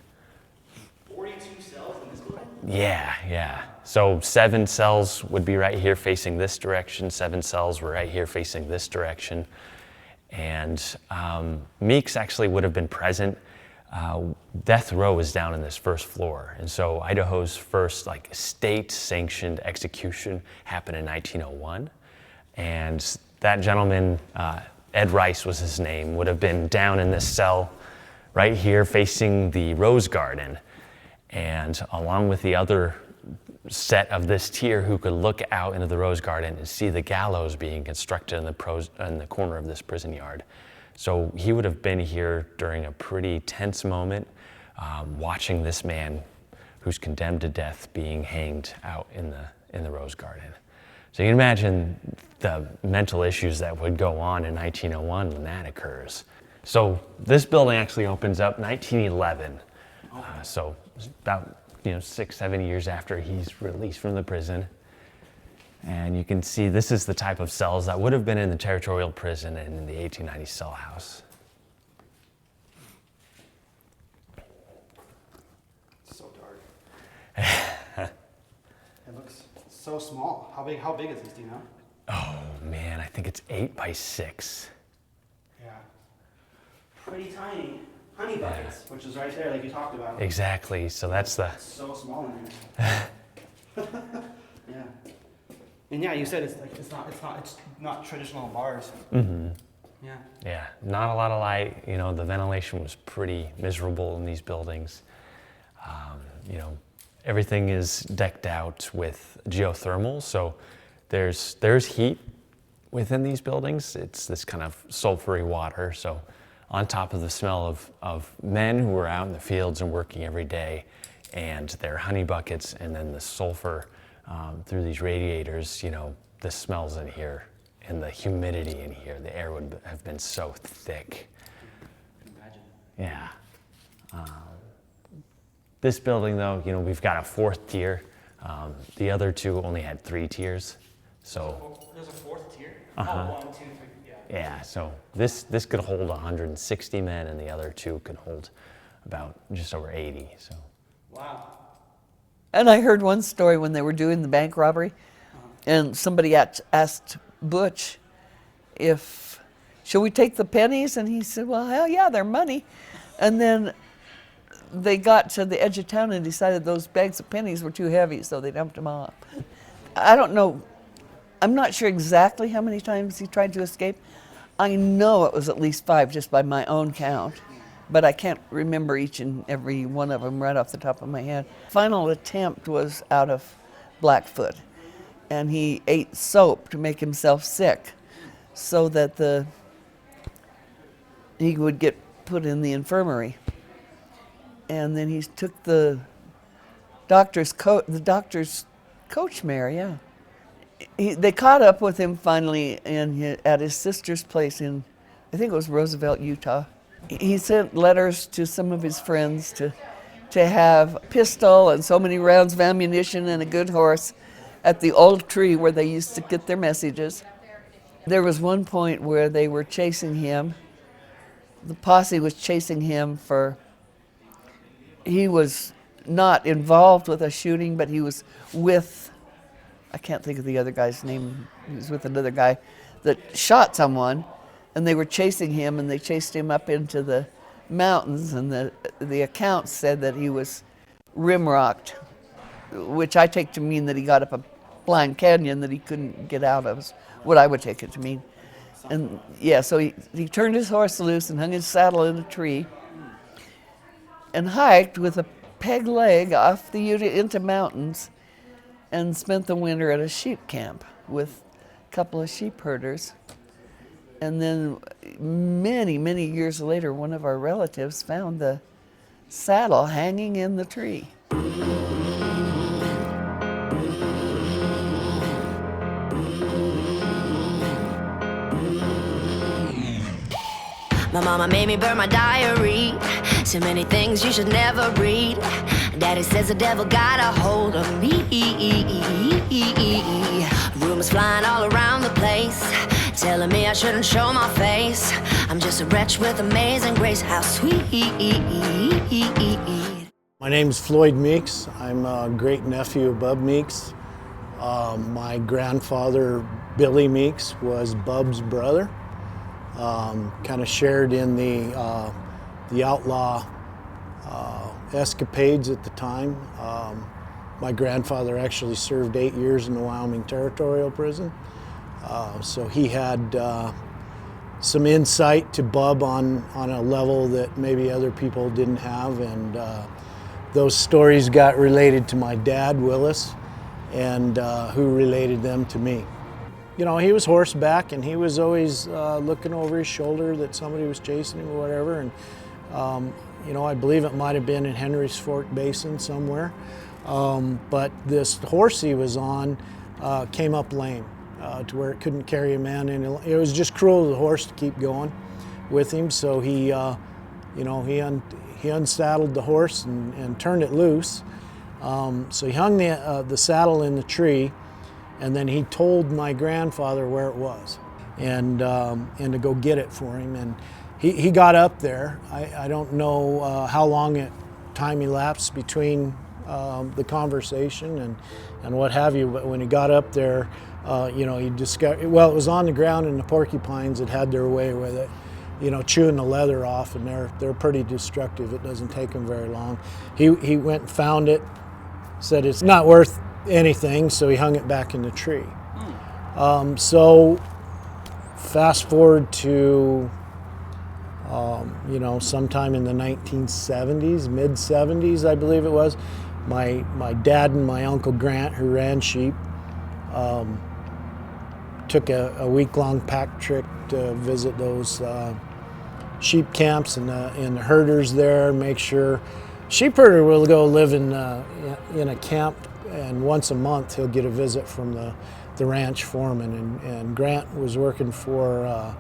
42 cells in this building? Yeah. So 7 cells would be right here facing this direction. 7 cells were right here facing this direction. And Meeks actually would have been present. Death row was down in this first floor. And so Idaho's first like state-sanctioned execution happened in 1901. And that gentleman, Ed Rice was his name, would have been down in this cell right here facing the rose garden. And along with the other set of this tier who could look out into the rose garden and see the gallows being constructed in the corner of this prison yard. So he would have been here during a pretty tense moment, watching this man who's condemned to death being hanged out in the rose garden. So you can imagine the mental issues that would go on in 1901 when that occurs. So this building actually opens up 1911. So about 6-7 years after he's released from the prison. And you can see this is the type of cells that would have been in the territorial prison and in the 1890 cell house. It's so dark. It looks so small. How big is this, do you know? Oh man, I think it's 8 by 6. Yeah. Pretty tiny. Honey buckets, which is right there, like you talked about. Exactly, so that's the... It's so small in there. Yeah. And yeah, you said it's not traditional bars. Mm-hmm. Yeah. Yeah, not a lot of light. The ventilation was pretty miserable in these buildings. Everything is decked out with geothermal, so there's heat within these buildings. It's this kind of sulfury water, so on top of the smell of men who were out in the fields and working every day, and their honey buckets, and then the sulfur through these radiators, the smells in here and the humidity in here, the air would have been so thick. Imagine. Yeah. This building, though, we've got a 4th tier. The other 2 only had 3 tiers. So there's a 4th tier? Uh-huh. Oh, 1, 2, 3, yeah. yeah, so this could hold 160 men, and the other 2 could hold about just over 80. So. Wow. And I heard one story when they were doing the bank robbery, and somebody asked Butch should we take the pennies? And he said, well, hell yeah, they're money. And then they got to the edge of town and decided those bags of pennies were too heavy, so they dumped them off. I don't know. I'm not sure exactly how many times he tried to escape. I know it was at least 5 just by my own count, but I can't remember each and every one of them right off the top of my head. Final attempt was out of Blackfoot, and he ate soap to make himself sick so that he would get put in the infirmary. And then he took the doctor's coach mare, yeah. They caught up with him finally at his sister's place in, I think it was Roosevelt, Utah. He sent letters to some of his friends to have a pistol and so many rounds of ammunition and a good horse at the old tree where they used to get their messages. There was one point where they were chasing him. The posse was chasing him he was not involved with a shooting, but he was with, I can't think of the other guy's name, he was with another guy that shot someone, and they were chasing him, and they chased him up into the mountains, and the account said that he was rimrocked, which I take to mean that he got up a blind canyon that he couldn't get out of, is what I would take it to mean. And yeah, so he turned his horse loose and hung his saddle in a tree and hiked with a peg leg off the Utah into mountains and spent the winter at a sheep camp with a couple of sheep herders. And then many, many years later, one of our relatives found the saddle hanging in the tree. My mama made me burn my diary. So many things you should never read. Daddy says the devil got a hold of me. Rumors flying all around the place, telling me I shouldn't show my face. I'm just a wretch with amazing grace. How sweet. My name's Floyd Meeks. I'm a great nephew of Bub Meeks. My grandfather, Billy Meeks, was Bub's brother. Kind of shared in the outlaw escapades at the time. My grandfather actually served 8 years in the Wyoming Territorial Prison, so he had some insight to Bub on a level that maybe other people didn't have, and those stories got related to my dad, Willis, and who related them to me. You know, he was horseback, and he was always looking over his shoulder that somebody was chasing him or whatever. And you know, I believe it might have been in Henry's Fork Basin somewhere. But this horse he was on came up lame to where it couldn't carry a man in. It was just cruel to the horse to keep going with him. So he, you know, he unsaddled the horse and turned it loose. So he hung the saddle in the tree. And then he told my grandfather where it was, and to go get it for him. And he got up there. I don't know how long time elapsed between the conversation and what have you, but when he got up there, you know, he discovered, well, it was on the ground, and the porcupines had their way with it, you know, chewing the leather off, and they're pretty destructive. It doesn't take them very long. He went and found it, said it's not worth anything, so he hung it back in the tree. So fast forward to you know, sometime in the 1970s, mid-70s, I believe it was. My dad and my uncle Grant, who ran sheep, took a week-long pack trip to visit those sheep camps and the herders there, make sure. Sheep herder will go live in a camp, and once a month he'll get a visit from the ranch foreman. And Grant was working for a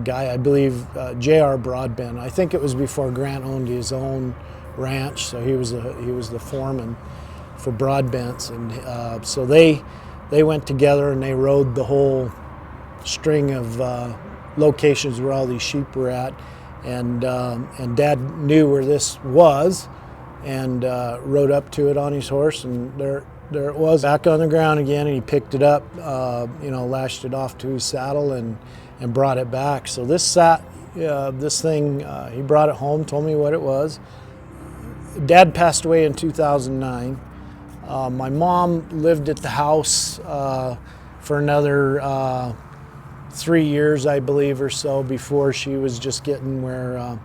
guy, I believe, J.R. Broadbent. I think it was before Grant owned his own ranch, so he was the foreman for Broadbent's. And so they went together and they rode the whole string of locations where all these sheep were at. And Dad knew where this was, and rode up to it on his horse, and there it was, back on the ground again. And he picked it up, you know, lashed it off to his saddle, and brought it back. So this thing, he brought it home, told me what it was. Dad passed away in 2009. My mom lived at the house for another 3 years, I believe, or so, before she was just getting where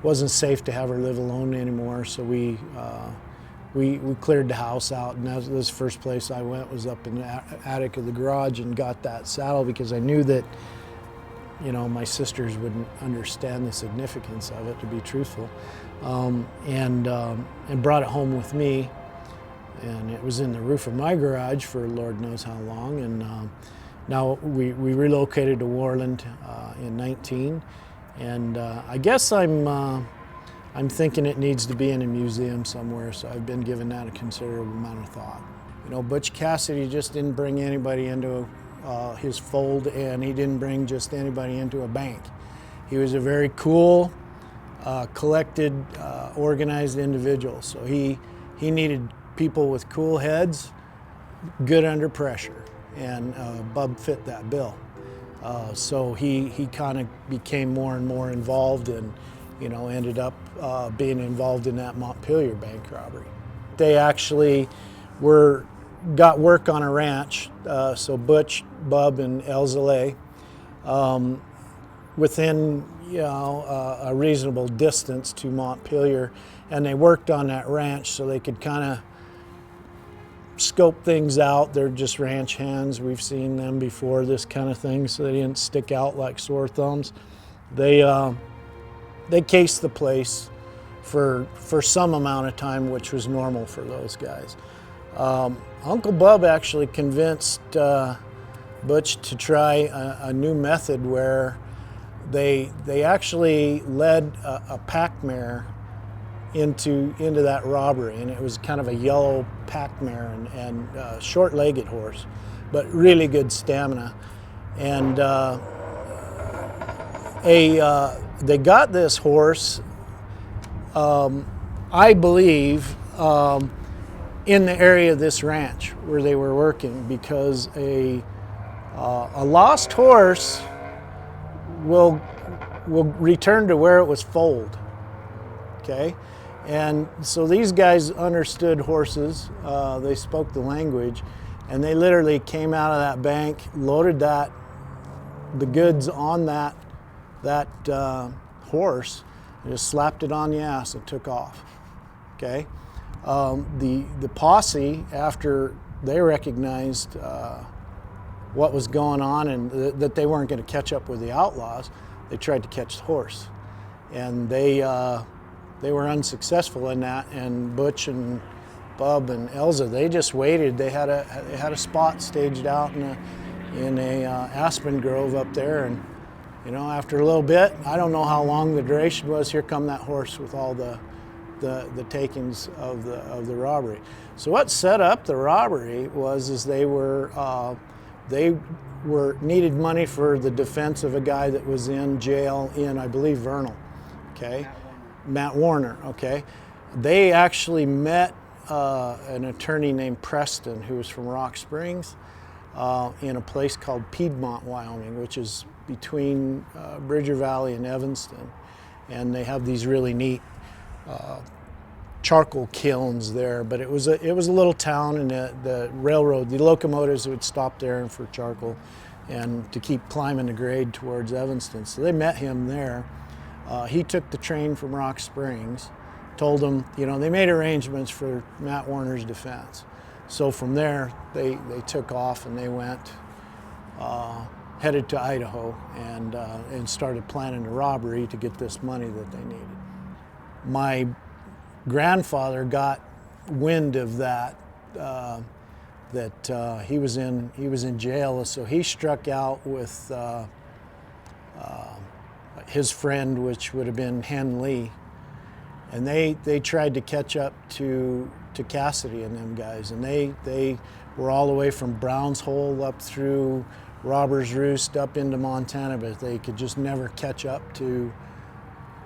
wasn't safe to have her live alone anymore. So we cleared the house out, and that was the first place I went, was up in the attic of the garage and got that saddle, because I knew that, you know, my sisters wouldn't understand the significance of it, to be truthful, and brought it home with me. And it was in the roof of my garage for Lord knows how long. And now we relocated to Worland in 19, and I guess I'm thinking it needs to be in a museum somewhere. So I've been giving that a considerable amount of thought. You know, Butch Cassidy just didn't bring anybody into his fold, and he didn't bring just anybody into a bank. He was a very cool, collected, organized individuals. So he needed people with cool heads, good under pressure, and Bub fit that bill. So he kind of became more and more involved, and ended up being involved in that Montpelier bank robbery. They actually got work on a ranch, so Butch, Bub, and Elzaleh, within a reasonable distance to Montpelier, and they worked on that ranch so they could kind of scope things out. They're just ranch hands. We've seen them before, this kind of thing, so they didn't stick out like sore thumbs. They cased the place for some amount of time, which was normal for those guys. Uncle Bub actually convinced Butch to try a new method where they actually led a pack mare into that robbery, and it was kind of a yellow pack mare and short-legged horse, but really good stamina. And they got this horse, I believe, in the area of this ranch where they were working, because a lost horse will return to where it was foaled. Okay, and so these guys understood horses. They spoke the language, and they literally came out of that bank, loaded the goods on that horse, and just slapped it on the ass and took off. Okay, the posse, after they recognized what was going on and that they weren't going to catch up with the outlaws, they tried to catch the horse, and they were unsuccessful in that. And Butch and Bub and Elza, they just waited. They had a spot staged out in a aspen grove up there, and after a little bit, I don't know how long the duration was, here come that horse with all the takings of the robbery. So what set up the robbery was they needed money for the defense of a guy that was in jail in, I believe, Vernal. Okay, Matt Warner. Okay, they actually met an attorney named Preston, who was from Rock Springs, in a place called Piedmont, Wyoming, which is between Bridger Valley and Evanston, and they have these really neat charcoal kilns there. But it was a little town, and the railroad, the locomotives would stop there and for charcoal, and to keep climbing the grade towards Evanston. So they met him there. He took the train from Rock Springs, told them, they made arrangements for Matt Warner's defense. So from there, they took off, and they went, headed to Idaho, and started planning a robbery to get this money that they needed. My grandfather got wind of that, he was in jail, so he struck out with his friend, which would have been Hen Lee, and they tried to catch up to Cassidy and them guys, and they were all the way from Brown's Hole up through Robber's Roost up into Montana, but they could just never catch up to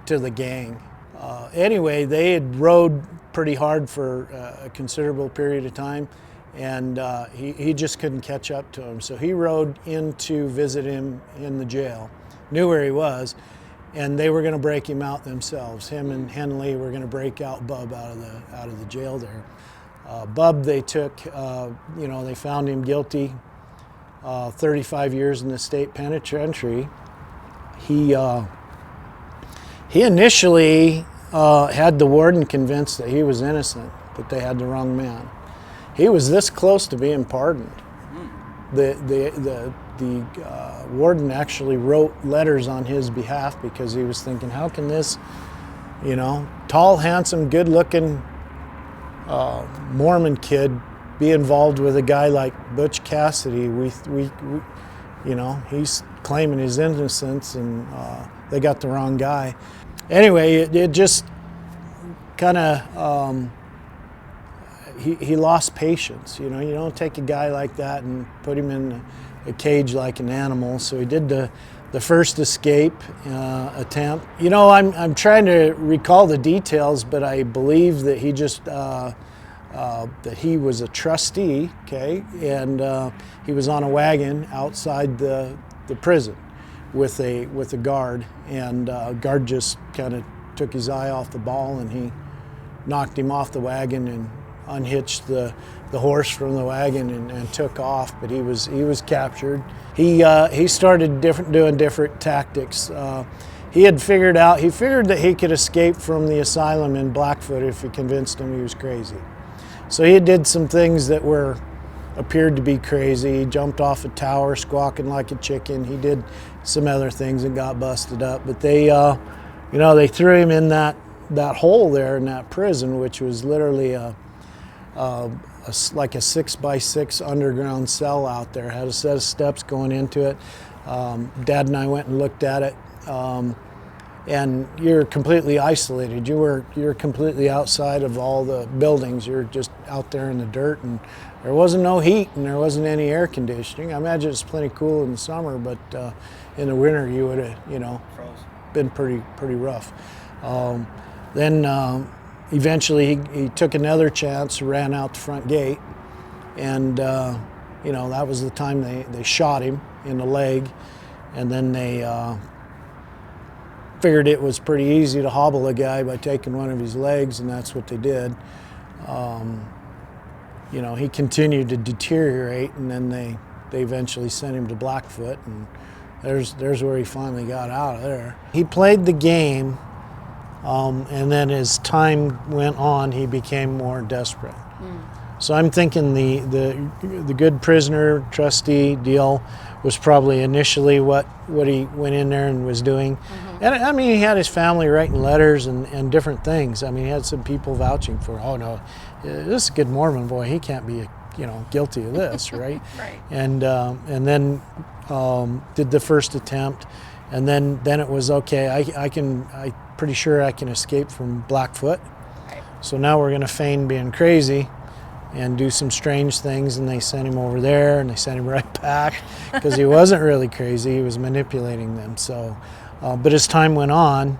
the gang. Anyway, they had rode pretty hard for a considerable period of time, and he just couldn't catch up to him. So he rode in to visit him in the jail, knew where he was, and they were going to break him out themselves. Him and Hen Lee were going to break out Bub out of the jail there. Bub, they took, they found him guilty, 35 years in the state penitentiary. He initially had the warden convinced that he was innocent, that they had the wrong man. He was this close to being pardoned. The warden actually wrote letters on his behalf, because he was thinking, how can this, tall, handsome, good-looking Mormon kid be involved with a guy like Butch Cassidy? He's claiming his innocence, and they got the wrong guy. Anyway, it just kind of, he lost patience. You don't take a guy like that and put him in a cage like an animal. So he did the the first escape attempt. You know, I'm trying to recall the details, but I believe that he just that he was a trustee, okay, and he was on a wagon outside the prison with a guard, and guard just kind of took his eye off the ball, and he knocked him off the wagon and unhitched the horse from the wagon and took off. But he was captured. He started doing different tactics. He figured that he could escape from the asylum in Blackfoot if he convinced him he was crazy. So he did some things that appeared to be crazy. He jumped off a tower squawking like a chicken. He did some other things and got busted up. But they threw him in that hole there in that prison, which was literally like a 6x6 underground cell out there. Had a set of steps going into it. Dad and I went and looked at it. And you're completely isolated. You're completely outside of all the buildings. You're just out there in the dirt, and there wasn't no heat and there wasn't any air conditioning. I imagine it's plenty cool in the summer, but in the winter you would have, been pretty rough. Then eventually he took another chance, ran out the front gate, and that was the time they shot him in the leg, and then they figured it was pretty easy to hobble a guy by taking one of his legs, and that's what they did. He continued to deteriorate, and then they eventually sent him to Blackfoot, and there's where he finally got out of there. He played the game, and then as time went on, he became more desperate. So I'm thinking the good prisoner trustee deal was probably initially what he went in there and was doing. And I mean, he had his family writing letters and different things. I mean, he had some people vouching for, oh no, this is a good Mormon boy, he can't be guilty of this, right? Right. And then did the first attempt, and then it was okay, I'm pretty sure I can escape from Blackfoot. Right. So now we're gonna feign being crazy and do some strange things, and they sent him over there and they sent him right back because he wasn't really crazy, he was manipulating them. So but as time went on,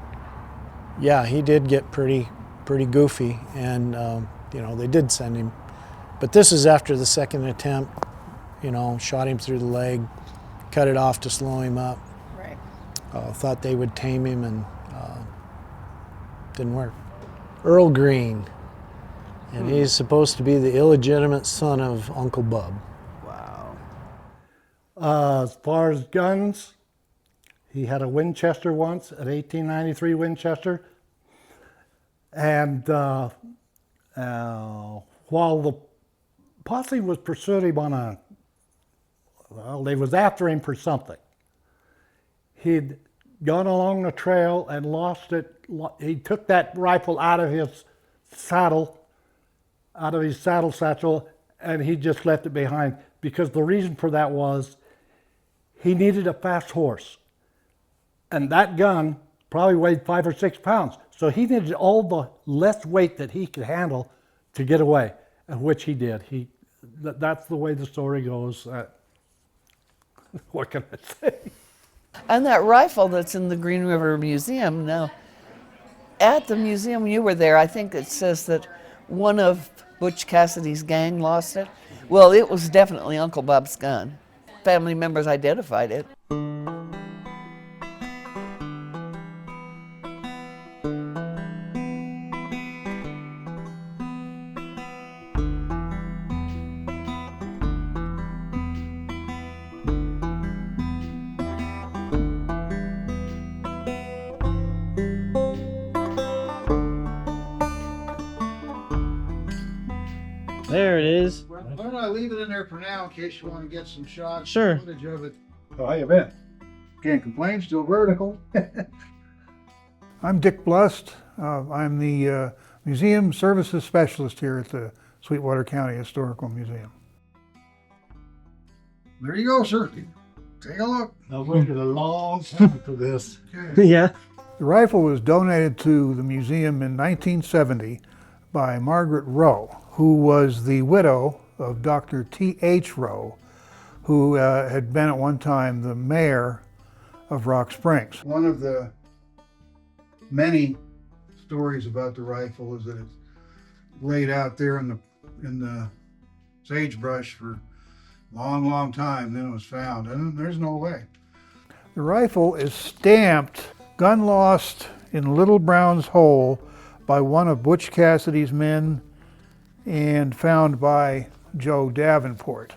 yeah, he did get pretty goofy, and they did send him. But this is after the second attempt, shot him through the leg, cut it off to slow him up. Right. Thought they would tame him, and didn't work. Earl Green. And he's supposed to be the illegitimate son of Uncle Bub. Wow. As far as guns, he had a Winchester once, an 1893 Winchester. And while the posse was pursuing him they was after him for something. He'd gone along the trail and lost it. He took that rifle out of his saddle satchel, and he just left it behind, because the reason for that was he needed a fast horse. And that gun probably weighed 5 or 6 pounds. So he needed all the less weight that he could handle to get away, and which he did. That's the way the story goes. What can I say? And that rifle that's in the Green River Museum now, at the museum, you were there, I think it says that one of Butch Cassidy's gang lost it. Well, it was definitely Uncle Bob's gun. Family members identified it. There it is. Well, why don't I leave it in there for now in case you want to get some shots, Sure. footage of it. So how you been? Can't complain, still vertical. I'm Dick Blust. I'm the Museum Services Specialist here at the Sweetwater County Historical Museum. There you go, sir. Take a look. I've waited a long time for this. Okay. Yeah. The rifle was donated to the museum in 1970 by Margaret Rowe, who was the widow of Dr. T.H. Rowe, who had been at one time the mayor of Rock Springs. One of the many stories about the rifle is that it's laid out there in the sagebrush for a long, long time, then it was found, and there's no way. The rifle is stamped, gun lost in Little Brown's Hole by one of Butch Cassidy's men and found by Joe Davenport.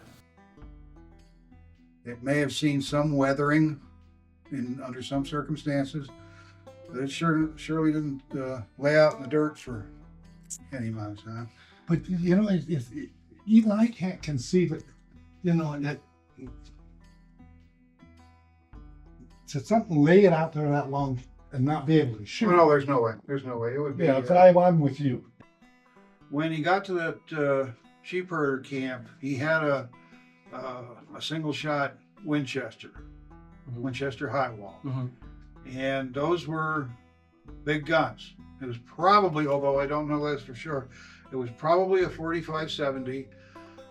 It may have seen some weathering under some circumstances, but it surely didn't lay out in the dirt for any amount of time. But you know, Eli can't conceive it, you know, that to something lay it out there that long and not be able to shoot. No, there's no way. There's no way. It would be. Yeah, I'm with you. When he got to that sheep herder camp, he had a single shot Winchester, Winchester high wall, and those were big guns. It was probably, although I don't know this for sure, it was probably a 45-70,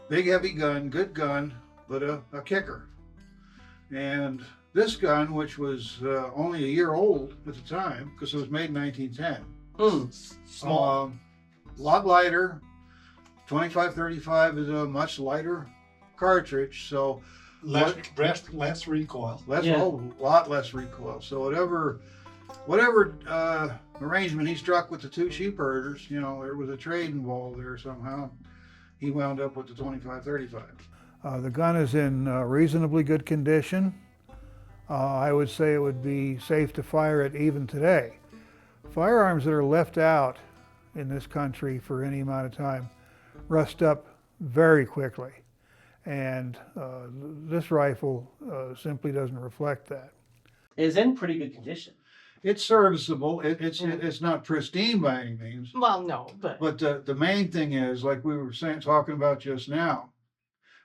big heavy gun, good gun, but a kicker. And this gun, which was only a year old at the time, because it was made in 1910, Small. a lot lighter. 25-35 is a much lighter cartridge, so Less recoil. a whole lot less recoil. So whatever arrangement he struck with the two sheep herders, you know, there was a trade involved there somehow. He wound up with the 25-35. The gun is in reasonably good condition. I would say it would be safe to fire it even today. Firearms that are left out in this country for any amount of time rust up very quickly. And this rifle simply doesn't reflect that. It's in pretty good condition. It's serviceable. It's not pristine by any means. Well, no, but the main thing is, like we were talking about just now,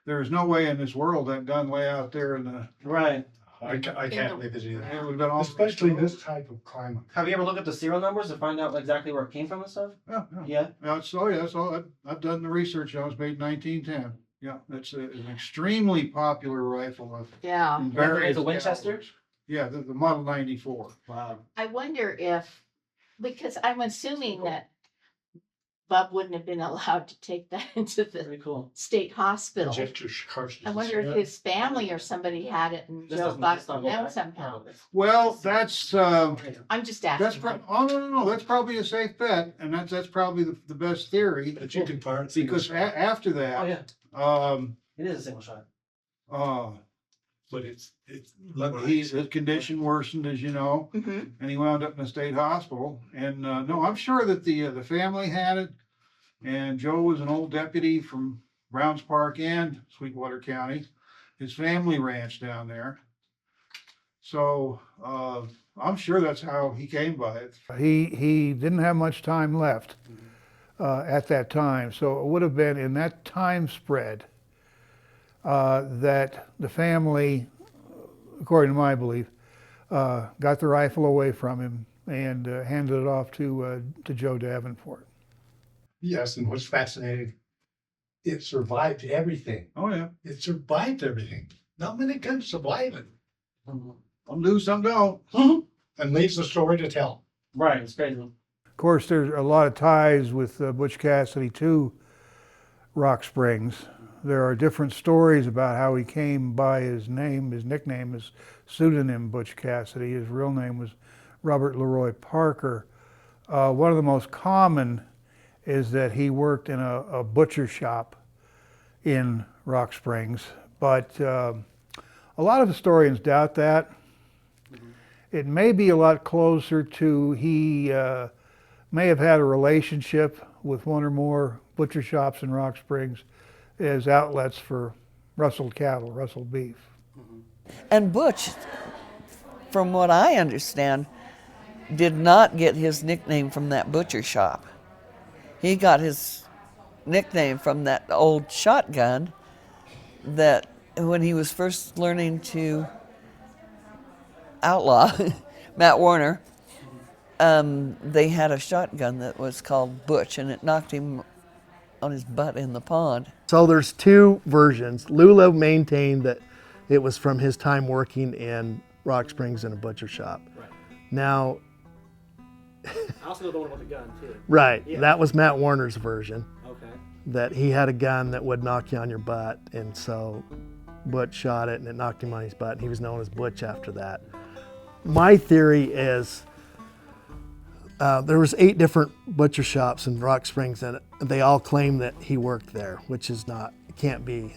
there is no way in this world that gun lay out there in the Right. I can't believe it either. It would have been all Especially this type of climate. Have you ever looked at the serial numbers to find out exactly where it came from and stuff? Yeah. That's all. I've done the research. I was made in 1910. Yeah, it's an extremely popular rifle. yeah. In various It's a Winchester? calibers. Yeah, the Model 94. Wow. I wonder if, because I'm assuming that Bub wouldn't have been allowed to take that into the Very cool. state hospital. Cartridges. I wonder if his family or somebody had it and Joe got it from them somehow. Well, that's I'm just asking. no. That's probably a safe bet, and that's probably the best theory. But you can fire it. Because after Oh, that, yeah. It is a single shot. But it's his condition worsened, as you know, Mhm. and he wound up in a state hospital. And no, I'm sure that the family had it, and Joe was an old deputy from Browns Park and Sweetwater County. His family ranch down there. So I'm sure that's how he came by it. He didn't have much time left at that time, so it would have been in that time spread that the family, according to my belief, got the rifle away from him and handed it off to Joe Davenport. Yes, and what's fascinating, it survived everything. Oh yeah, It survived everything. Not many guns survive it. Some do, some don't. And leaves a story to tell. Right, it's crazy. Of course, there's a lot of ties with Butch Cassidy to Rock Springs. There are different stories about how he came by his name, his nickname, his pseudonym Butch Cassidy. His real name was Robert Leroy Parker. One of the most common is that he worked in a butcher shop in Rock Springs, but a lot of historians doubt that. It may be a lot closer to he may have had a relationship with one or more butcher shops in Rock Springs as outlets for rustled cattle, rustled beef. And Butch, from what I understand, did not get his nickname from that butcher shop. He got his nickname from that old shotgun that when he was first learning to outlaw Matt Warner, they had a shotgun that was called Butch, and it knocked him on his butt in the pond. So there's two versions. Lula maintained that it was from his time working in Rock Springs in a butcher shop. Right. Now, I also know the one about the gun too. right, Yeah. that was Matt Warner's version. Okay. That he had a gun that would knock you on your butt, and so Butch shot it and it knocked him on his butt, and he was known as Butch after that. My theory is there was 8 different butcher shops in Rock Springs, and they all claim that he worked there, which is not, it can't be.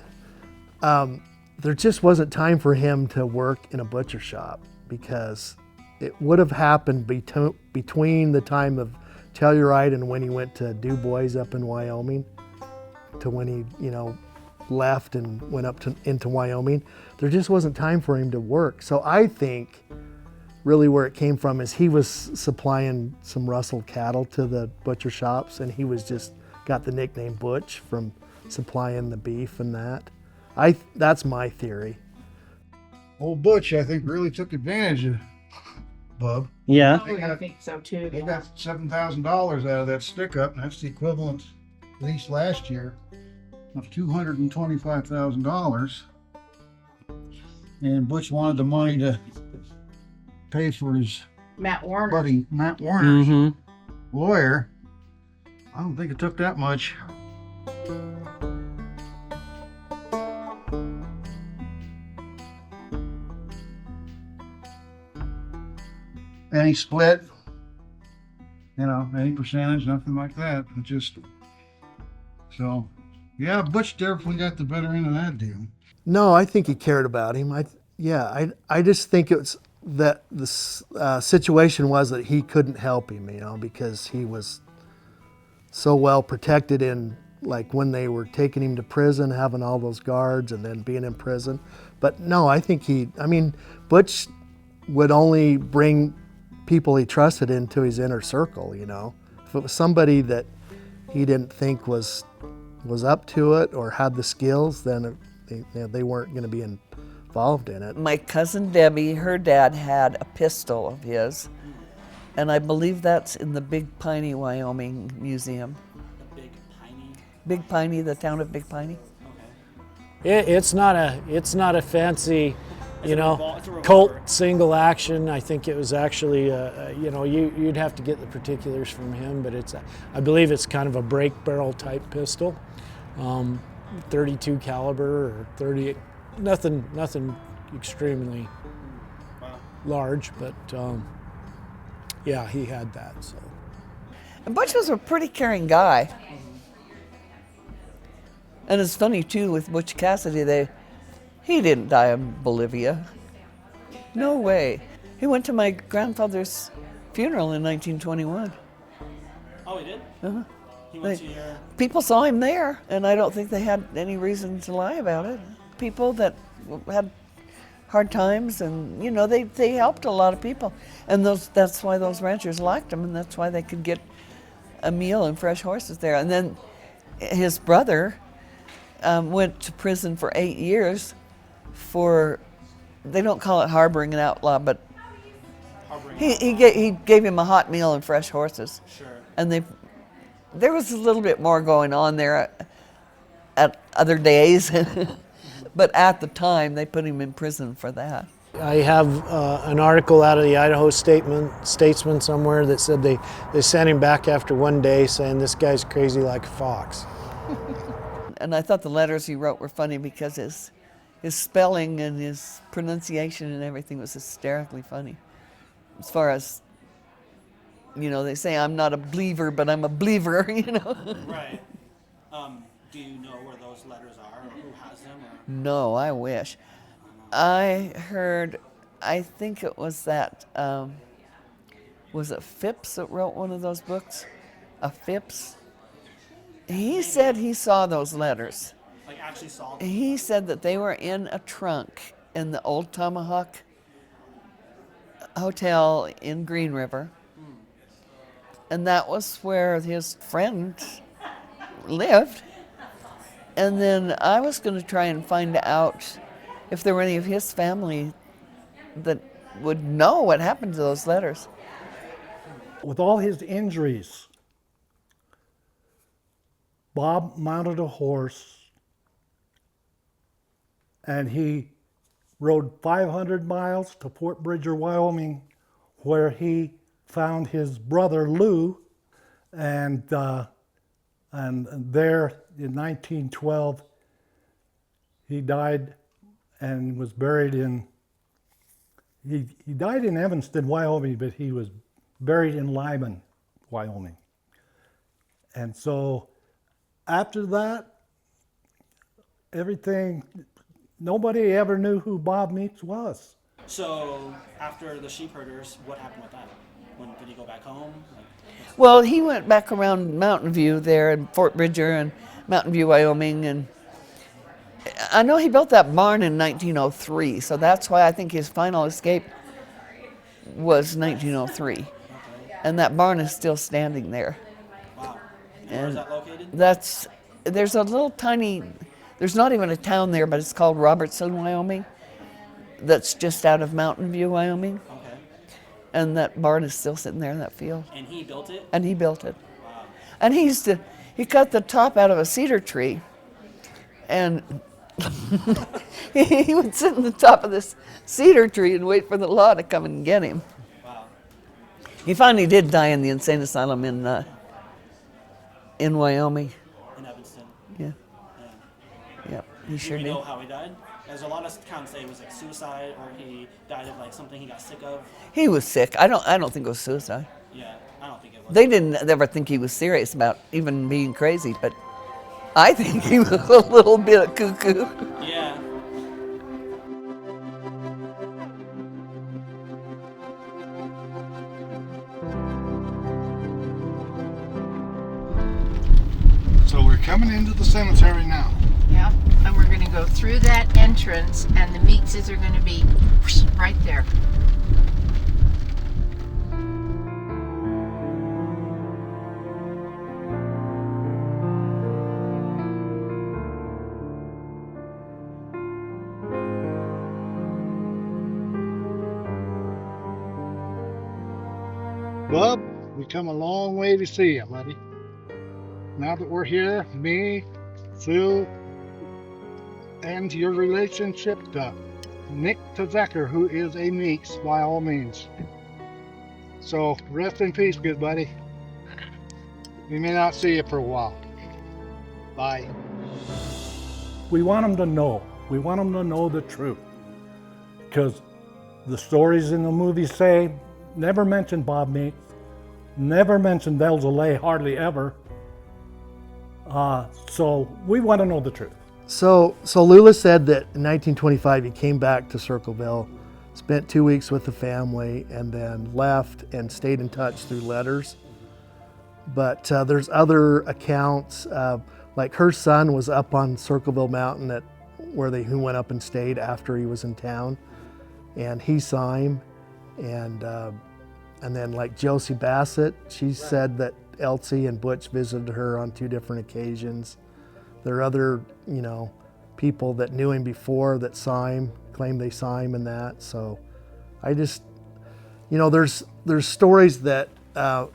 There just wasn't time for him to work in a butcher shop, because it would have happened between the time of Telluride and when he went to Du Bois up in Wyoming, to when he, left and went up into Wyoming. There just wasn't time for him to work. So I think really where it came from is he was supplying some Russell cattle to the butcher shops, and he was just got the nickname Butch from supplying the beef and that. That's my theory. Old Butch, I think, really took advantage of Bub. Yeah. I think so too. They got $7,000 out of that stick up, and that's the equivalent, at least last year, of $225,000. And Butch wanted the money to pay for his Matt Warner. buddy Matt Warner's Mm-hmm. lawyer. I don't think it took that much. Any split, any percentage, nothing like that. It just, so, yeah, Butch definitely got the better end of that deal. No, I think he cared about him. I just think it's that the situation was that he couldn't help him, because he was so well protected in, like when they were taking him to prison, having all those guards and then being in prison. But no, I think Butch would only bring people he trusted into his inner circle, If it was somebody that he didn't think was up to it or had the skills, then they weren't going to be involved in it. My cousin Debbie, her dad had a pistol of his, and I believe that's in the Big Piney, Wyoming Museum. The Big Piney? Big Piney, the town of Big Piney. Okay. It's not a fancy, It's a Colt single action. I think it was actually, you'd have to get the particulars from him, but I believe it's kind of a break barrel type pistol, 32 caliber or 30, nothing extremely large, but yeah, he had that. So. And Butch was a pretty caring guy. And it's funny too with Butch Cassidy, he didn't die in Bolivia. No way. He went to my grandfather's funeral in 1921. Oh, he did? Uh-huh. He went to your... People saw him there, and I don't think they had any reason to lie about it. People that had hard times, and they helped a lot of people, and that's why those ranchers liked him, and that's why they could get a meal and fresh horses there. And then his brother went to prison for 8 years for, they don't call it harboring an outlaw, but he gave him a hot meal and fresh horses. Sure. And there was a little bit more going on there at other days, but at the time they put him in prison for that. I have an article out of the Idaho Statesman somewhere that said they sent him back after 1 day saying this guy's crazy like a fox. And I thought the letters he wrote were funny because his spelling and his pronunciation and everything was hysterically funny. As far as, they say I'm not a believer, but I'm a believer, Right. Do you know where those letters are, or who has them? Or? No, I wish. I heard, I think it was that, was it Phipps that wrote one of those books? A Phipps? He said he saw those letters. Like actually saw them? He said that they were in a trunk in the Old Tomahawk Hotel in Green River. And that was where his friend lived. And then I was going to try and find out if there were any of his family that would know what happened to those letters. With all his injuries, Bob mounted a horse and he rode 500 miles to Fort Bridger, Wyoming, where he found his brother Lou, and there in 1912 he died and was buried in. He died in Evanston, Wyoming, but he was buried in Lyman, Wyoming. And so after that, nobody ever knew who Bob Meeks was. So after the sheep herders, what happened with that? Did he go back home? Well, he went back around Mountain View there in Fort Bridger and Mountain View, Wyoming, and I know he built that barn in 1903, so that's why I think his final escape was 1903. And that barn is still standing there. Wow. And where is that located? There's a little tiny, there's not even a town there, but it's called Robertson, Wyoming. That's just out of Mountain View, Wyoming. Okay. And that barn is still sitting there in that field. And he built it? And he built it. Wow. And he cut the top out of a cedar tree, and he would sit in the top of this cedar tree and wait for the law to come and get him. Wow. He finally did die in the insane asylum in Wyoming. In Evanston. Yeah. Yeah, he sure Do did. you know how he died? There's a lot of accounts say it was like suicide, or he died of like something he got sick of. He was sick. I don't think it was suicide. Yeah, I don't think it was. They didn't ever think he was serious about even being crazy, but I think he was a little bit of cuckoo. Yeah. So we're coming into the cemetery now. Yeah, and we're going to go through that entrance, and the Meekses are going to be right there. Bub, we come a long way to see you, buddy. Now that we're here, me, Sue, and your relationship to Nick Tizekker, who is a Meeks by all means. So rest in peace, good buddy. We may not see you for a while. Bye. We want them to know. We want them to know the truth. Because the stories in the movie say, never mention Bob Meeks, never mention Delzalay, hardly ever. So we want to know the truth. So Lula said that in 1925 he came back to Circleville, spent 2 weeks with the family, and then left and stayed in touch through letters. But there's other accounts, like her son was up on Circleville Mountain who went up and stayed after he was in town, and he saw him. And then like Josie Bassett, she said that Elsie and Butch visited her on 2 different occasions. There are other, people that knew him before that saw him, claim they saw him in that. So I just, there's stories that,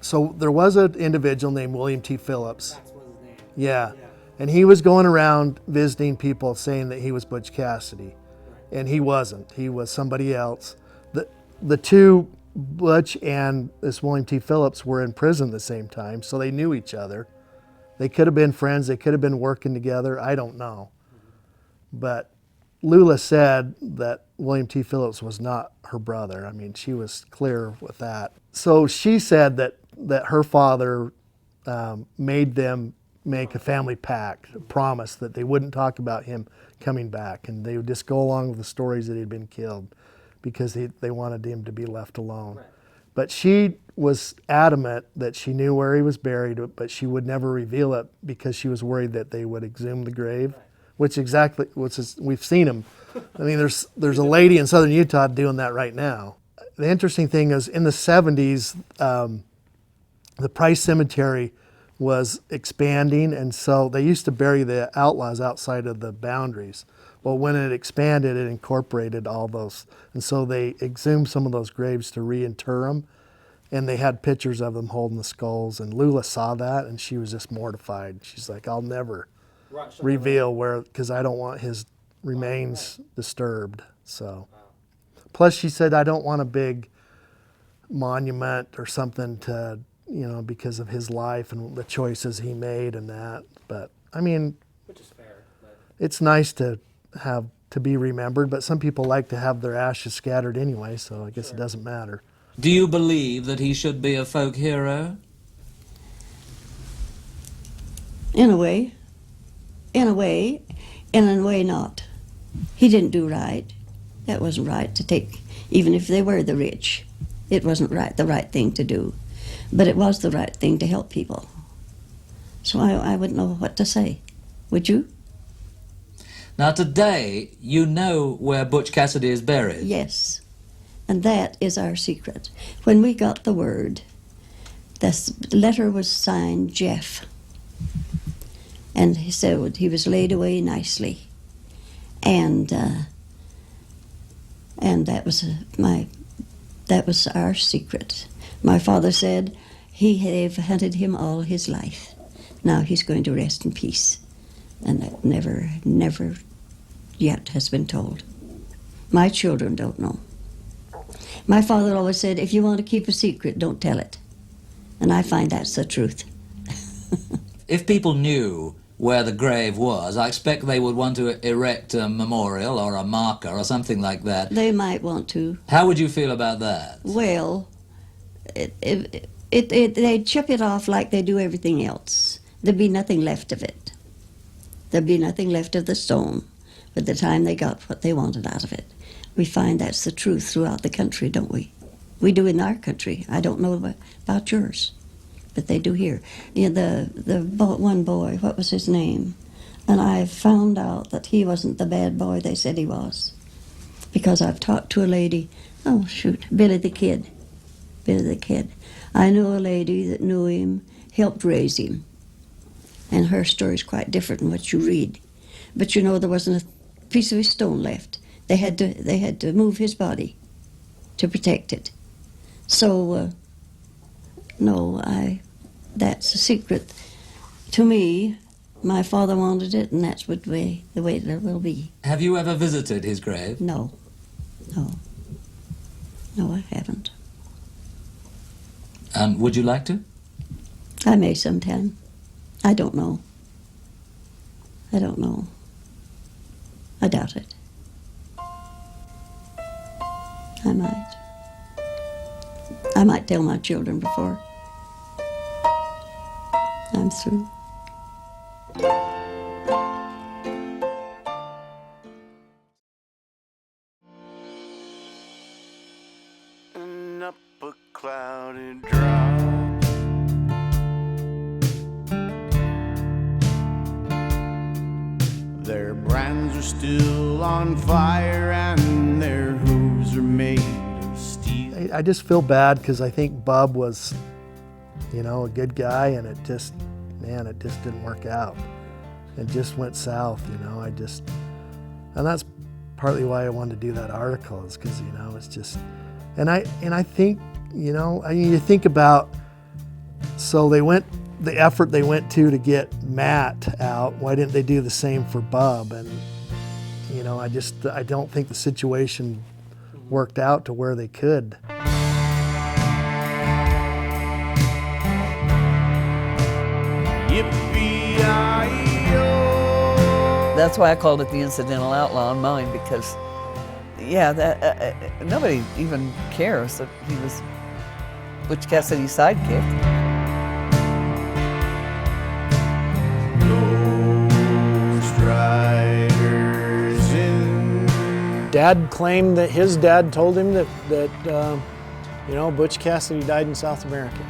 so there was an individual named William T. Phillips. That's what his name. Yeah. And he was going around visiting people saying that he was Butch Cassidy. And he wasn't. He was somebody else. The two, Butch and this William T. Phillips, were in prison at the same time, so they knew each other. They could have been friends. They could have been working together. I don't know. But Lula said that William T. Phillips was not her brother. I mean, she was clear with that. So she said that her father made them make a family pact, a promise that they wouldn't talk about him coming back, and they would just go along with the stories that he'd been killed because they wanted him to be left alone. Right. But she was adamant that she knew where he was buried, but she would never reveal it because she was worried that they would exhume the grave, which we've seen them. I mean, there's a lady in southern Utah doing that right now. The interesting thing is in the 70s, the Price Cemetery was expanding, and so they used to bury the outlaws outside of the boundaries. Well, when it expanded, it incorporated all those, and so they exhumed some of those graves to reinter them, and they had pictures of them holding the skulls, and Lula saw that, and she was just mortified. She's like, I'll never reveal where, because I don't want his remains disturbed. So, plus she said, I don't want a big monument or something to, you know, because of his life and the choices he made and that. But I mean, Which is fair. But it's nice to have to be remembered, but some people like to have their ashes scattered anyway, so I guess it doesn't matter. Do you believe that he should be a folk hero? In a way. In a way, and in a way not. He didn't do right. That wasn't right to take, even if they were the rich. It wasn't right, the right thing to do. But it was the right thing to help people. So I wouldn't know what to say. Would you? Now today, you know where Butch Cassidy is buried. Yes. And that is our secret. When we got the word, the letter was signed Jeff. And he said he was laid away nicely. And that was that was our secret. My father said they've hunted him all his life. Now he's going to rest in peace. And that never yet has been told. My children don't know. My father always said, if you want to keep a secret, don't tell it. And I find that's the truth. If people knew where the grave was, I expect they would want to erect a memorial or a marker or something like that. They might want to. How would you feel about that? Well, they'd chip it off like they do everything else. There'd be nothing left of it. There'd be nothing left of the stone by the time they got what they wanted out of it. We find that's the truth throughout the country, don't we? We do in our country. I don't know about yours, but they do here. You know, the one boy, what was his name? And I found out that he wasn't the bad boy they said he was. Because I've talked to a lady, Billy the Kid. Billy the Kid. I knew a lady that knew him, helped raise him. And her story's quite different than what you read. But you know, there wasn't a piece of his stone left. They had to move his body to protect it. So, no, that's a secret. To me, my father wanted it, and that's the way it will be. Have you ever visited his grave? No, I haven't. And would you like to? I may sometime. I don't know. I doubt it. I might tell my children before I'm through. And up a clouded drop, their brands are still on fire and their hooves are made of steel. I just feel bad because I think Bub was, you know, a good guy, and it just didn't work out. It just went south, you know. And that's partly why I wanted to do that article, is because, you know, it's just, and I think, you know, I mean, you think about, so the effort they went to get Matt out, why didn't they do the same for Bub? And, you know, I don't think the situation worked out to where they could. That's why I called it the incidental outlaw in mine, because, yeah, nobody even cares that he was Butch Cassidy's sidekick. Dad claimed that his dad told him that you know, Butch Cassidy died in South America.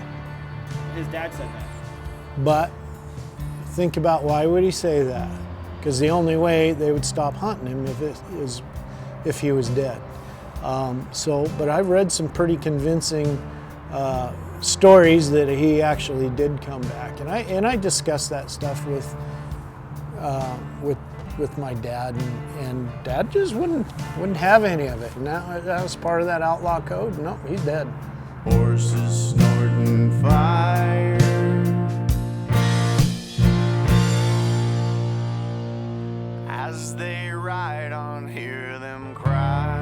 His dad said that. But think about, why would he say that? Because the only way they would stop hunting him if he was dead. But I've read some pretty convincing stories that he actually did come back, and I discussed that stuff with my dad, and Dad just wouldn't have any of it. And that was part of that outlaw code. No, he's dead. Horses snorting fire, as they ride on, hear them cry.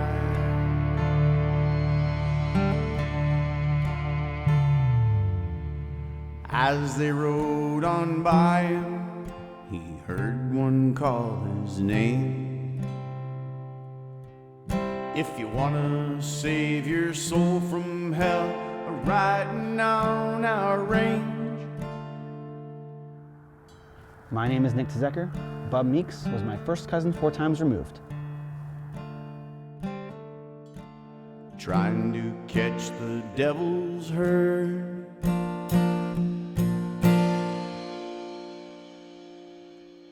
As they rode on by him, he heard one call his name. If you wanna save your soul from hell, riding on our range. My name is Nick Tizekker. Bub Meeks was my first cousin 4 times removed. Trying to catch the devil's herd.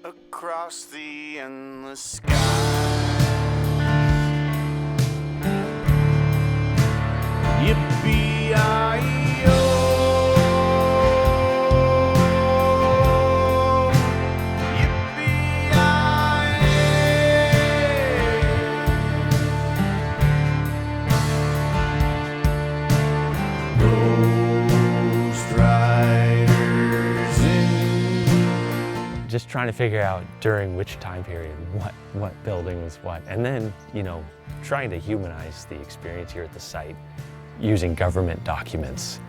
Across the endless sky. Yippee-yi-yo. Just trying to figure out during which time period what building was what, and then, you know, trying to humanize the experience here at the site using government documents,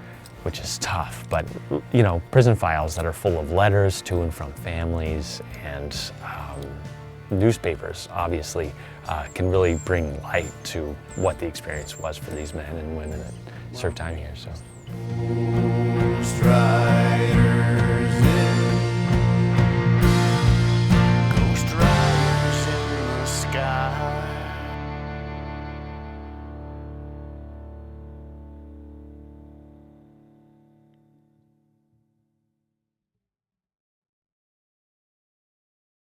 which is tough, but, you know, prison files that are full of letters to and from families and newspapers, obviously, can really bring light to what the experience was for these men and women that served time here. So.